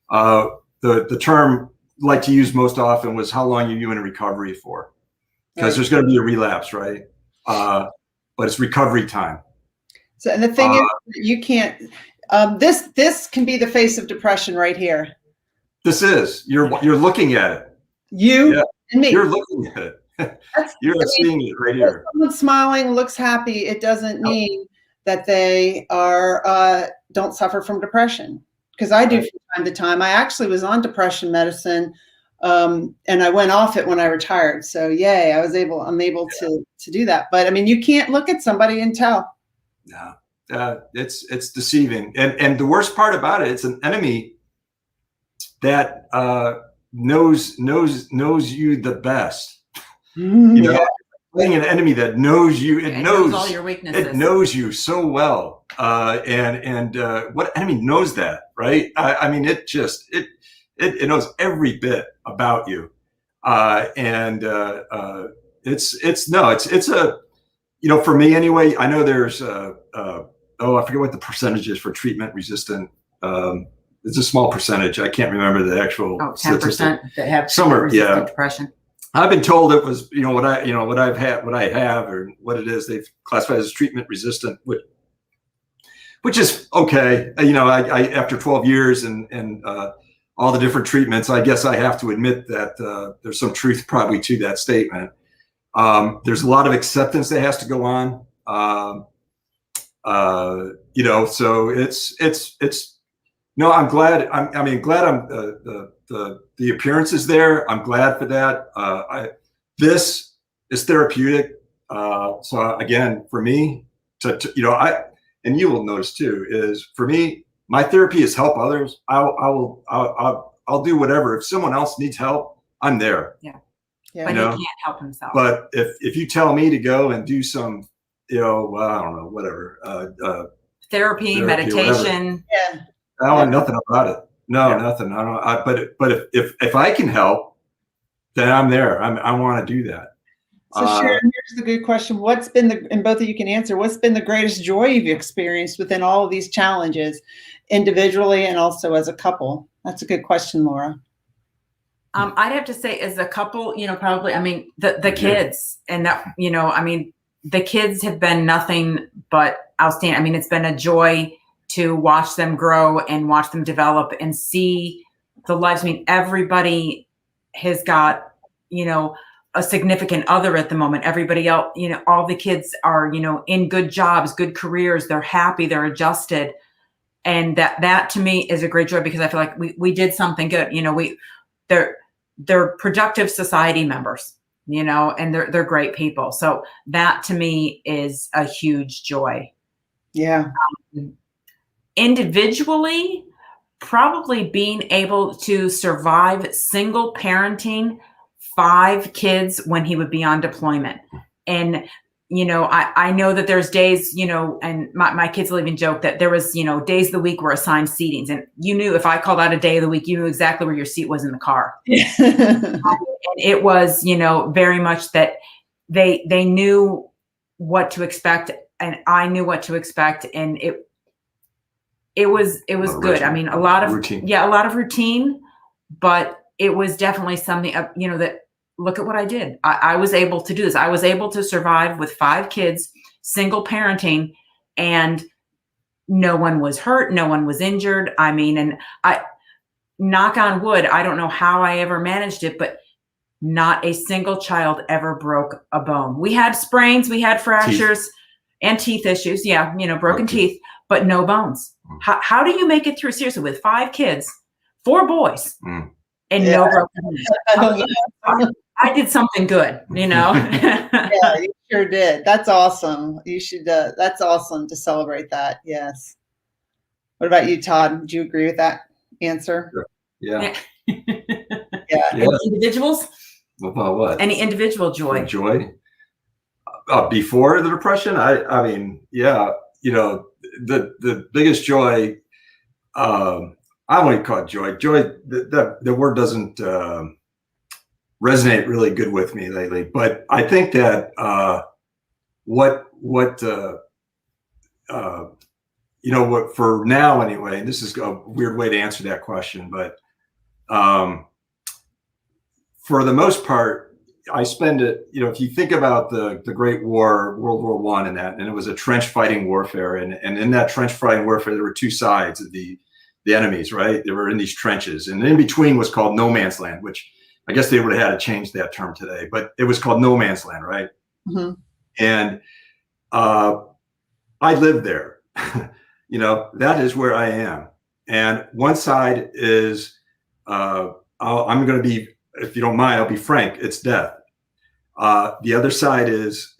the term I like to use most often was how long are you in recovery for? Because there's going to be a relapse, right? But it's recovery time. So, and the thing is, you can't. This can be the face of depression right here. This is you're looking at it. You and me. You're looking at it. You're seeing it right here. Someone smiling, looks happy. It doesn't mean that they are don't suffer from depression. Because I do from time to time. I actually was on depression medicine, and I went off it when I retired. So yay, I'm able to do that. But I mean, you can't look at somebody and tell. No, it's deceiving, and the worst part about it, it's an enemy that knows you the best. Playing an enemy that knows you, it knows all your weaknesses. It knows you so well, and what enemy knows that, right? I mean, it knows every bit about you, And it's a, for me anyway, I know there's, I forget what the percentage is for treatment resistant. It's a small percentage. I can't remember the actual 10% that have resistant depression. I've been told it was, what I have, or what it is, they've classified as treatment resistant, which is okay. I after 12 years and all the different treatments, I guess I have to admit that there's some truth probably to that statement. There's a lot of acceptance that has to go on. So it's no, I'm glad. Glad the appearance is there. I'm glad for that. This is therapeutic. So again, for me and you will notice too, is for me, my therapy is help others. I'll do whatever. If someone else needs help, I'm there. Yeah. But he can't help himself. But if you tell me to go and do some, I don't know, whatever, therapy, meditation. Yeah. I don't know nothing about it. No, nothing. I don't. But if I can help, then I'm there. I want to do that. So Sharon, here's the good question. What's been and both of you can answer, what's been the greatest joy you've experienced within all of these challenges, individually and also as a couple? That's a good question, Laura. I'd have to say as a couple, probably, the kids and that, the kids have been nothing but outstanding. It's been a joy to watch them grow and watch them develop and see the lives. Everybody has got, a significant other at the moment. Everybody else, all the kids are, in good jobs, good careers. They're happy, they're adjusted. And that to me is a great joy, because I feel like we did something good. They're productive society members, and they're great people. So that to me is a huge joy. Yeah. Individually, probably being able to survive single parenting 5 kids when he would be on deployment. And, I know that there's days, and my kids will even joke that there was, days of the week were assigned seatings. And you knew if I called out a day of the week, you knew exactly where your seat was in the car. And it was, very much that they knew what to expect, and I knew what to expect. And it was good. Routine. A lot of routine. Yeah, a lot of routine, but it was definitely something, that look at what I did. I was able to do this. I was able to survive with 5 kids, single parenting, and no one was hurt. No one was injured. And I, knock on wood, I don't know how I ever managed it, but not a single child ever broke a bone. We had sprains, we had fractures and teeth issues. Yeah. Broken teeth, but no bones. How do you make it through, seriously, with 5 kids, 4 boys, and no broken bones? I did something good, Yeah, you sure did. That's awesome. You should, that's awesome to celebrate that. Yes. What about you, Todd? Would you agree with that answer? Sure. Yeah. Yeah. Any individuals? About what? Any individual joy? Joy? Before the depression, yeah, the biggest joy, I wouldn't call it joy. Joy, the word doesn't resonate really good with me lately. But I think that what for now anyway, and this is a weird way to answer that question, but for the most part, I spend it, if you think about the Great War, World War I, and it was a trench fighting warfare. And in that trench fighting warfare, there were 2 sides of the enemies, right? They were in these trenches, and in between was called no man's land, which I guess they would have had to change that term today, but it was called no man's land, right? Mm-hmm. And I lived there. That is where I am. And one side is, I'm going to be, if you don't mind, I'll be frank, it's death. The other side is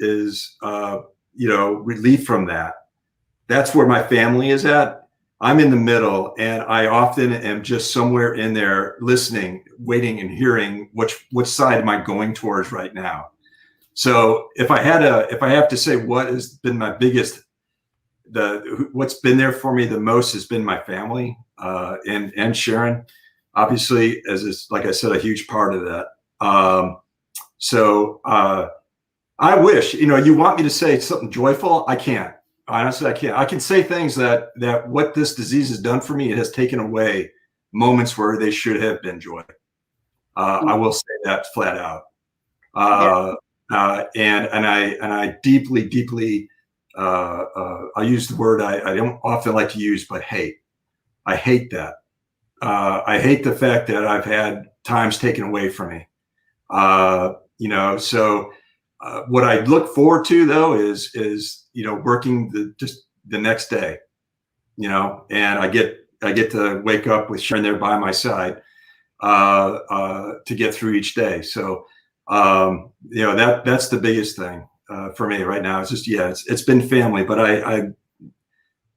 relief from that. That's where my family is at. I'm in the middle, and I often am just somewhere in there listening, waiting and hearing which side am I going towards right now. So if I have to say what has been my biggest, what's been there for me the most has been my family, and Sharon, obviously, as is, like I said, a huge part of that. So I wish, you want me to say something joyful. I can't. Honestly, I can't. I can say things that what this disease has done for me, it has taken away moments where they should have been joy. I will say that flat out. And I deeply, I use the word I don't often like to use, but hate. I hate that. I hate the fact that I've had times taken away from me. So what I look forward to though is working just the next day, and I get to wake up with Sharon there by my side to get through each day. So that's the biggest thing for me right now. It's just it's been family, but I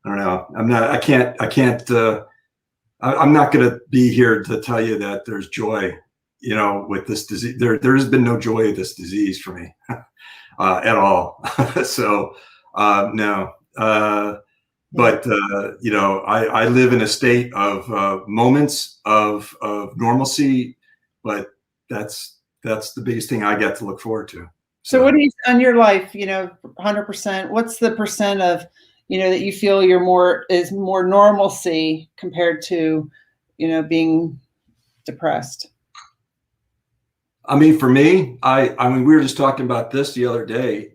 don't know. I'm not going to be here to tell you that there's joy, with this disease. There has been no joy of this disease for me at all. So no. But I live in a state of moments of normalcy, but that's the biggest thing I get to look forward to. So what do you on your life? 100%. What's the percent of that you feel is more normalcy compared to being depressed? I mean, for me, I mean, we were just talking about this the other day.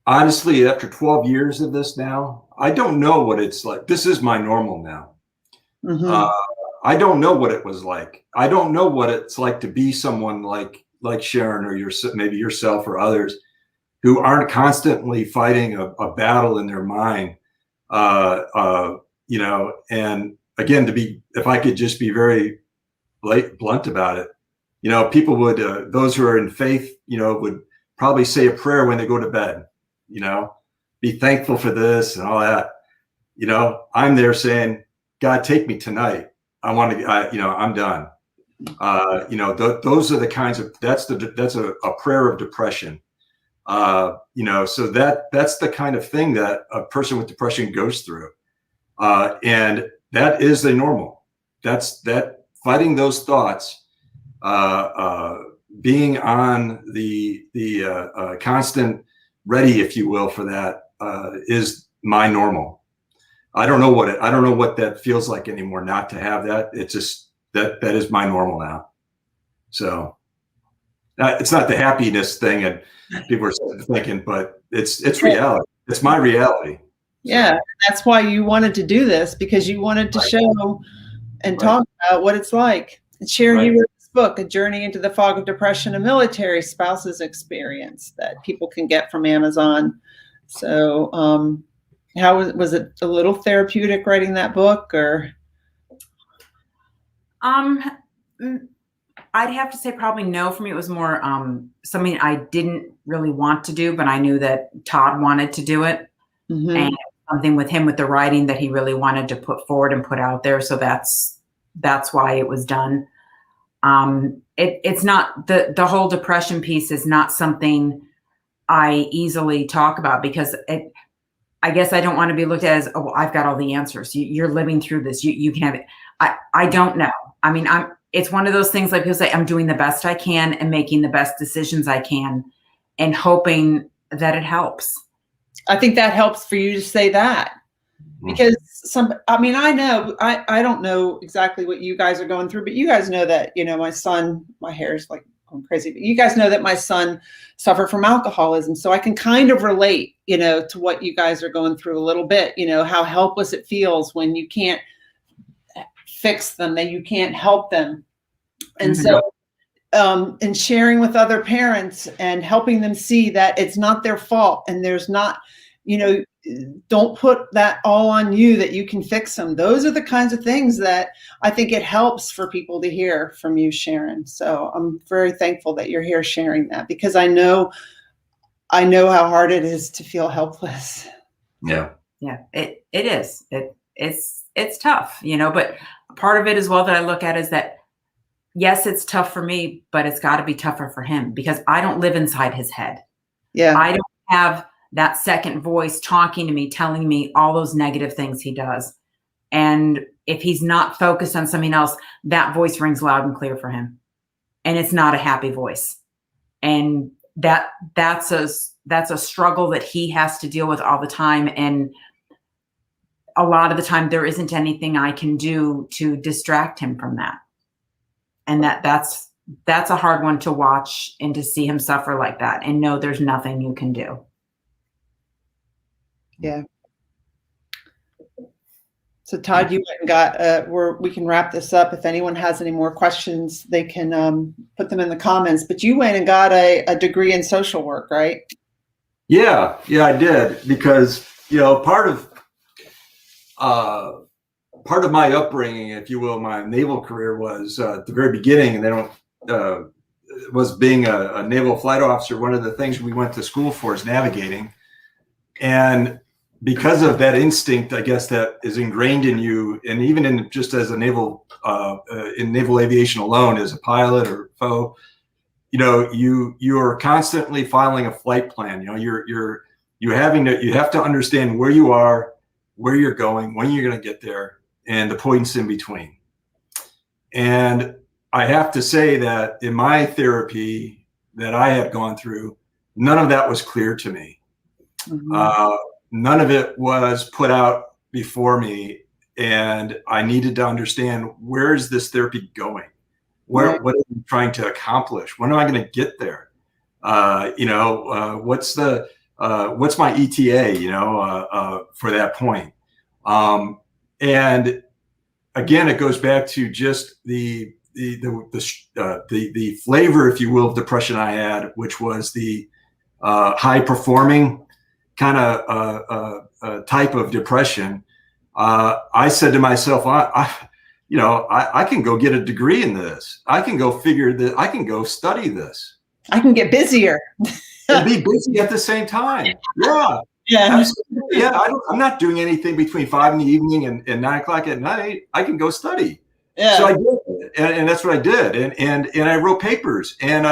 Honestly, after 12 years of this now, I don't know what it's like. This is my normal now. Mm-hmm. I don't know what it was like. I don't know what it's like to be someone like Sharon or maybe yourself or others who aren't constantly fighting a battle in their mind. And again, if I could just be very blunt about it, people would, those who are in faith, would probably say a prayer when they go to bed. Be thankful for this and all that. I'm there saying, God, take me tonight. I want to, I'm done. Those are the kinds of, that's a prayer of depression. So that's the kind of thing that a person with depression goes through. And that is the normal. That's fighting those thoughts, being on the constant ready, if you will, for that is my normal. I don't know what that feels like anymore not to have that. It's just that is my normal now. So it's not the happiness thing and people are thinking, but it's reality. It's my reality. Yeah, so. That's why you wanted to do this, because you wanted to show and talk about what it's like. And Sharon, you wrote this book, A Journey into the Fog of Depression, a military spouse's experience, that people can get from Amazon. So how was it a little therapeutic writing that book, or? I'd have to say probably no. For me, it was more something I didn't really want to do, but I knew that Todd wanted to do it. Mm-hmm. And something with him with the writing that he really wanted to put forward and put out there. So that's why it was done. It's not the whole depression piece is not something I easily talk about, because I guess I don't want to be looked at as, oh, well, I've got all the answers. You're living through this. You can have it. I don't know. I mean, it's one of those things like people say, I'm doing the best I can and making the best decisions I can and hoping that it helps. I think that helps for you to say that, because I don't know exactly what you guys are going through, but you guys know that, my son, my hair is like going crazy, but you guys know that my son suffered from alcoholism. So I can kind of relate, to what you guys are going through a little bit, how helpless it feels when you can't fix them, that you can't help them. And so, and sharing with other parents and helping them see that it's not their fault, and there's not, don't put that all on you, that you can fix them. Those are the kinds of things that I think it helps for people to hear from you, Sharon. So I'm very thankful that you're here sharing that, because I know how hard it is to feel helpless. Yeah. Yeah, it is. It's tough, but part of it as well that I look at is that, yes, it's tough for me, but it's got to be tougher for him, because I don't live inside his head. Yeah. I don't have that second voice talking to me, telling me all those negative things he does. And if he's not focused on something else, that voice rings loud and clear for him. and it's not a happy voice. And that's a struggle that he has to deal with all the time. And a lot of the time there isn't anything I can do to distract him from that. And that's a hard one to watch, and to see him suffer like that and know there's nothing you can do. Yeah. So Todd, you went and got, we can wrap this up. If anyone has any more questions, they can put them in the comments, but you went and got a degree in social work, right? Yeah, I did, because, part of my upbringing, if you will, my naval career was at the very beginning, and was being a naval flight officer. One of the things we went to school for is navigating. And because of that instinct, I guess, that is ingrained in you, and even in just as a naval, in naval aviation alone, as a pilot or FO, you are constantly filing a flight plan. You have to understand where you are, where you're going, when you're going to get there, and the points in between. And I have to say that in my therapy that I had gone through, none of that was clear to me. Mm-hmm. None of it was put out before me, and I needed to understand, where is this therapy going? What am I trying to accomplish? When am I going to get there? What's my ETA? For that point. And again, it goes back to just the flavor, if you will, of depression I had, which was the high performing kind of type of depression. I said to myself, I can go get a degree in this. I can go I can go study this. I can get busier. And be busy at the same time. Yeah. Yeah. Absolutely. Yeah. I'm not doing anything between 5 in the evening and 9 o'clock at night. I can go study. Yeah. So I did, and that's what I did. And I wrote papers, and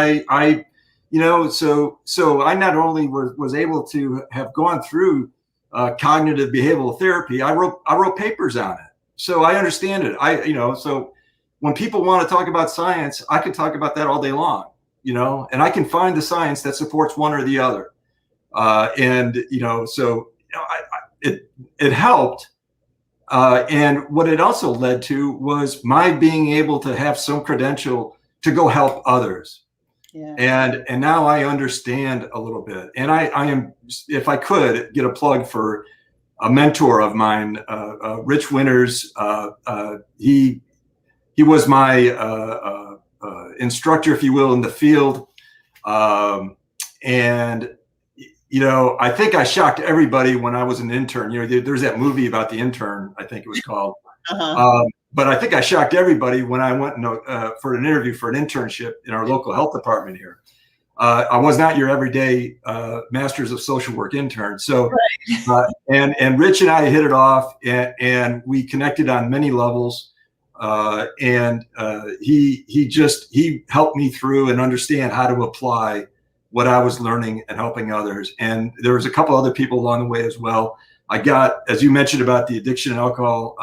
so I not only was able to have gone through cognitive behavioral therapy, I wrote papers on it. So I understand it. So when people want to talk about science, I can talk about that all day long, and I can find the science that supports one or the other. It helped. And what it also led to was my being able to have some credential to go help others. Yeah. And now I understand a little bit. And I am, if I could get a plug for a mentor of mine, Rich Winters. He was my instructor, if you will, in the field. And I think I shocked everybody when I was an intern. There's that movie about the intern, I think it was called. Uh-huh. But I think I shocked everybody when I went for an interview for an internship in our local health department here. I was not your everyday Masters of Social Work intern. So, right. And Rich and I hit it off, and we connected on many levels. He helped me through and understand how to apply what I was learning and helping others. And there was a couple other people along the way as well. I got, as you mentioned about the addiction and alcohol,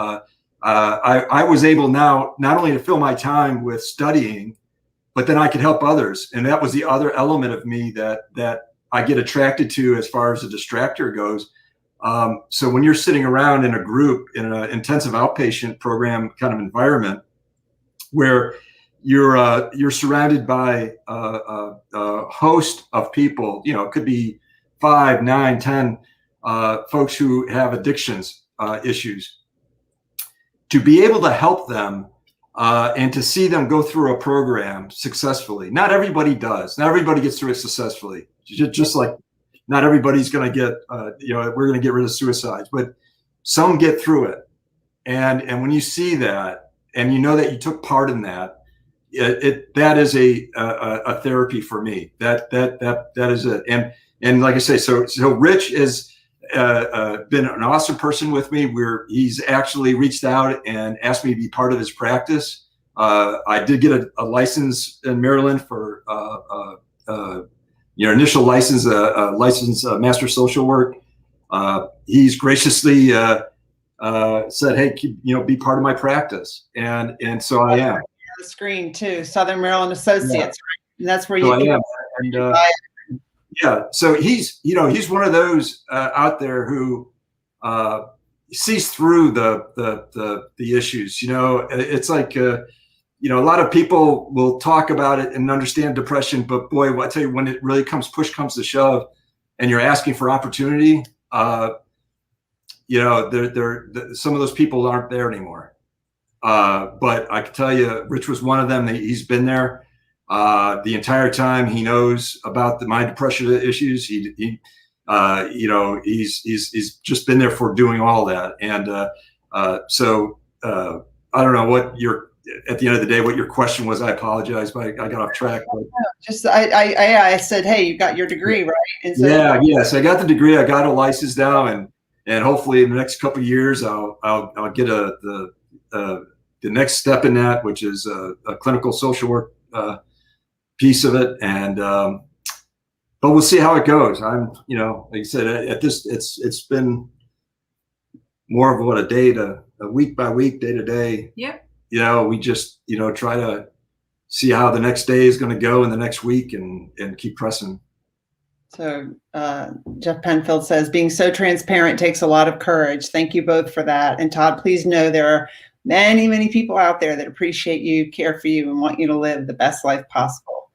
I was able now not only to fill my time with studying, but then I could help others. And that was the other element of me that I get attracted to as far as a distractor goes. So when you're sitting around in a group in an intensive outpatient program kind of environment where you're surrounded by a host of people, it could be 5, 9, 10 folks who have addictions issues, to be able to help them and to see them go through a program successfully. Not everybody does. Not everybody gets through it successfully. Just like not everybody's going to get, we're going to get rid of suicides, but some get through it. And when you see that, and that you took part in that, that is a therapy for me. That is it. And like I say, so Rich has been an awesome person with me. He's actually reached out and asked me to be part of his practice. I did get a license in Maryland for initial license, master social work. He's graciously said, "Hey, be part of my practice," and so I am. the screen too, Southern Maryland Associates, right? And that's where So you I can am. And yeah, so he's one of those out there who sees through the issues. It's like a lot of people will talk about it and understand depression, but boy, I tell you, when it really push comes to shove, and you're asking for opportunity, some of those people aren't there anymore. But I can tell you, Rich was one of them. He's been there the entire time. He knows about my depression issues. He's just been there for doing all that. And so I don't know what at the end of the day, what your question was. I apologize, but I got off track. But. Just I said, hey, you got your degree, right? And so, yes, I got the degree. I got a license now, and hopefully in the next couple of years, I'll get the next step in that, which is a clinical social work piece of it, and but we'll see how it goes. I'm, like I said, at this, it's been more of what a week by week, day to day. Yeah. We just try to see how the next day is going to go in the next week, and keep pressing. So Jeff Penfield says, being so transparent takes a lot of courage. Thank you both for that. And Todd, please know there are many, many people out there that appreciate you, care for you, and want you to live the best life possible.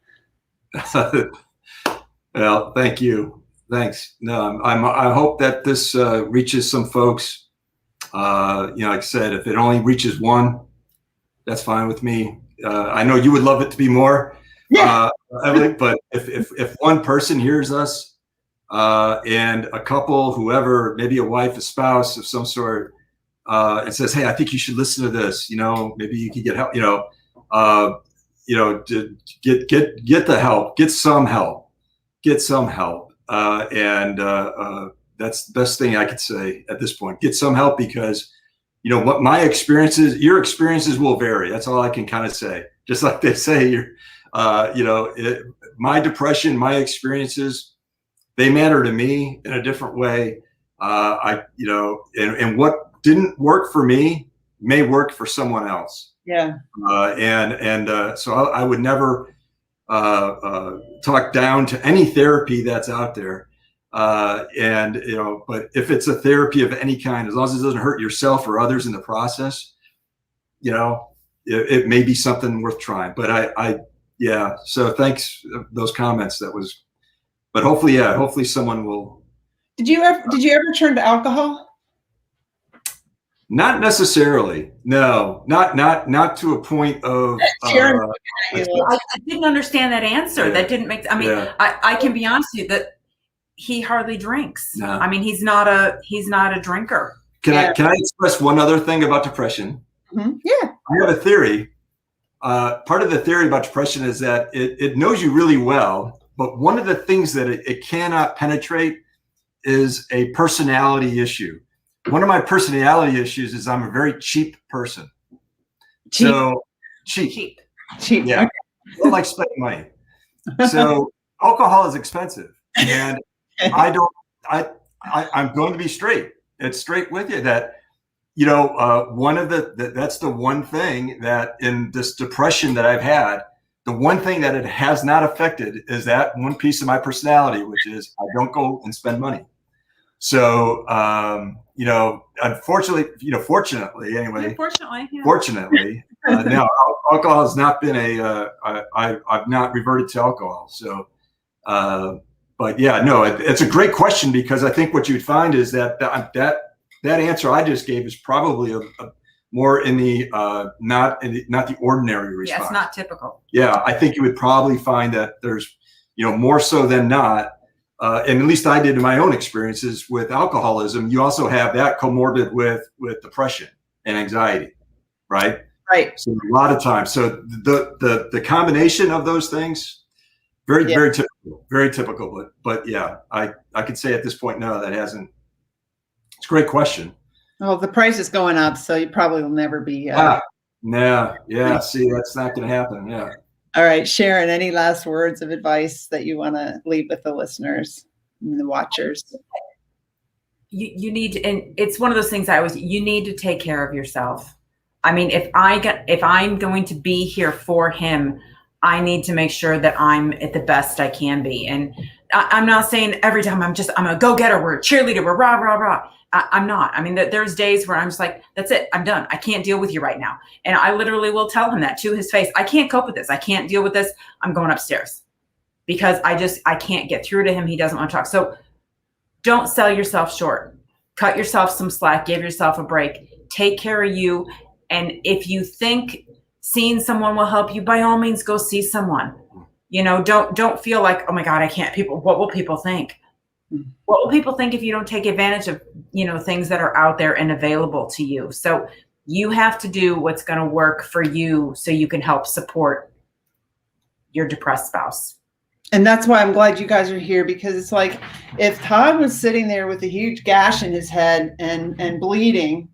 Well, thank you. Thanks. No, I hope that this reaches some folks. Like I said, if it only reaches one, that's fine with me. I know you would love it to be more. Yeah. But if one person hears us, and a couple, whoever, maybe a wife, a spouse of some sort, and says, "Hey, I think you should listen to this. Maybe you can get help. To get the help, get some help, and that's the best thing I could say at this point. Get some help, because what my experiences, your experiences will vary. That's all I can kind of say. Just like they say, my depression, my experiences, they matter to me in a different way. And what didn't work for me may work for someone else. Yeah. So I would never talk down to any therapy that's out there. But if it's a therapy of any kind, as long as it doesn't hurt yourself or others in the process, it may be something worth trying. But so thanks for those comments. But hopefully someone will. Did you ever turn to alcohol? Not necessarily. No, not to a point of. I didn't understand that answer. Yeah. That didn't make. I mean, yeah. I can be honest with you that he hardly drinks. No. I mean, he's not a drinker. Can I express one other thing about depression? Mm-hmm. Yeah. I have a theory. Part of the theory about depression is that it knows you really well, but one of the things that it cannot penetrate is a personality issue. One of my personality issues is I'm a very cheap person. Cheap. So cheap. Yeah. Okay. I don't like spending money. So alcohol is expensive, and I'm going to be straight. It's straight with you that, one of that's the one thing that in this depression that I've had, the one thing that it has not affected is that one piece of my personality, which is I don't go and spend money. So, unfortunately, fortunately, anyway, fortunately, no, alcohol has not been I've not reverted to alcohol. So, but yeah, no, it's a great question, because I think what you'd find is that answer I just gave is probably a more in the not the ordinary response. Yeah, it's not typical. Yeah, I think you would probably find that there's more so than not, and at least I did in my own experiences with alcoholism. You also have that comorbid with depression and anxiety, right? Right. So a lot of times, so the combination of those things, very typical. But yeah, I could say at this point, no, that hasn't. It's a great question. Well, the price is going up, so you probably will never be. No, yeah. See, that's not going to happen. Yeah. All right, Sharon, any last words of advice that you want to leave with the listeners and the watchers? You need to, and it's one of those things you need to take care of yourself. I memean, if I'm going to be here for him, I need to make sure that I'm at the best I can be. And I'm not saying every time I'm a go-getter, we're a cheerleader, we're rah, rah, rah. I'm not. I mean, there's days where I'm just like, that's it. I'm done. I can't deal with you right now. And I literally will tell him that to his face. I can't cope with this. I can't deal with this. I'm going upstairs because I can't get through to him. He doesn't want to talk. So don't sell yourself short. Cut yourself some slack. Give yourself a break. Take care of you. And if you think seeing someone will help you, by all means, go see someone. You know, don't feel like, oh my God, I can't. What will people think? What will people think if you don't take advantage of, you know, things that are out there and available to you? So you have to do what's going to work for you so you can help support your depressed spouse. And that's why I'm glad you guys are here, because it's like, if Todd was sitting there with a huge gash in his head and bleeding,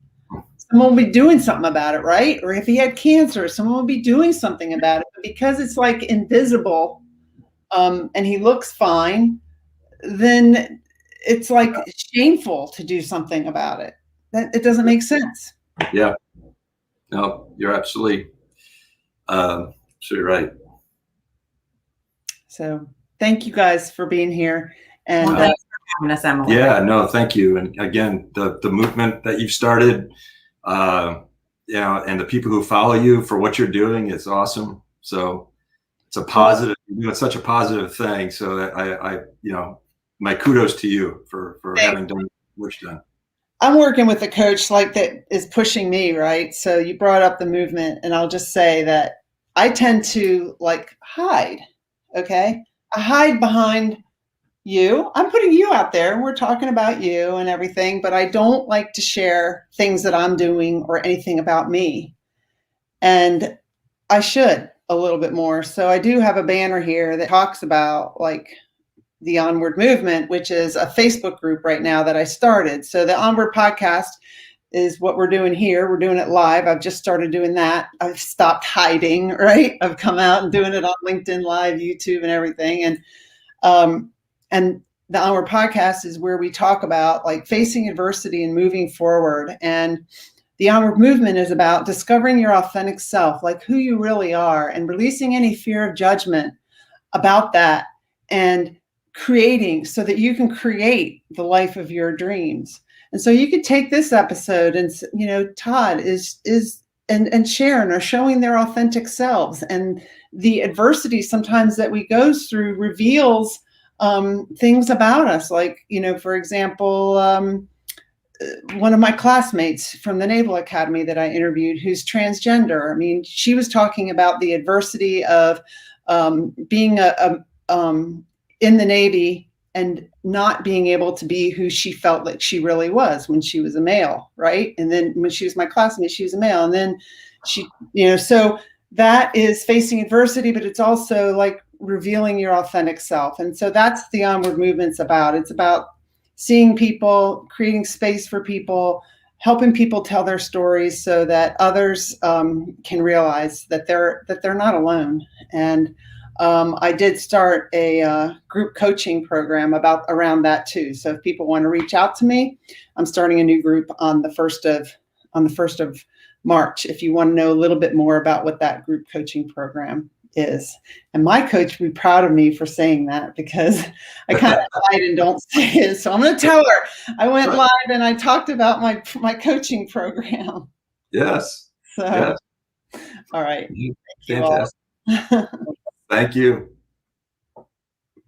someone would be doing something about it, right? Or if he had cancer, someone would be doing something about it. But because it's like invisible, and he looks fine, then it's like shameful to do something about it. That it doesn't make sense. Yeah. No, you're absolutely right. So thank you guys for being here. And Thanks for having us, Emily. Yeah, no, thank you. And again, the movement that you've started, you know, and the people who follow you for what you're doing is awesome. So it's a positive, you know, it's such a positive thing. So I you know, my kudos to you for having done what you've done. I'm working with a coach like that is pushing me, right? So you brought up the movement, and I'll just say that I tend to like hide. Okay. I hide behind you. I'm putting you out there and we're talking about you and everything, but I don't like to share things that I'm doing or anything about me. And I should a little bit more. So I do have a banner here that talks about like the Onward Movement, which is a Facebook group right now that I started. So the Onward podcast is what we're doing here. We're doing it live. I've just started doing that. I've stopped hiding, right? I've come out and doing it on LinkedIn Live, YouTube, and everything. And the Onward podcast is where we talk about like facing adversity and moving forward. And the Onward Movement is about discovering your authentic self, like who you really are, and releasing any fear of judgment about that, and creating so that you can create the life of your dreams. And so you could take this episode and, you know, Todd and Sharon are showing their authentic selves, and the adversity sometimes that we go through reveals things about us. Like, you know, for example, one of my classmates from the Naval Academy that I interviewed, who's transgender. I mean, she was talking about the adversity of being in the Navy and not being able to be who she felt like she really was when she was a male, right? And then when she was my classmate, she was a male. And then she, you know, so that is facing adversity, but it's also like revealing your authentic self. And so that's the Onward Movement's about. It's about seeing people, creating space for people, helping people tell their stories so that others can realize that they're not alone. And I did start a group coaching program around that too. So if people want to reach out to me, I'm starting a new group on the 1st of March. If you want to know a little bit more about what that group coaching program is. And my coach would be proud of me for saying that, because I kind of hide and don't say it. So I'm going to tell her I went live and I talked about my coaching program. Yes. So, yes. All right. Fantastic. Thank you.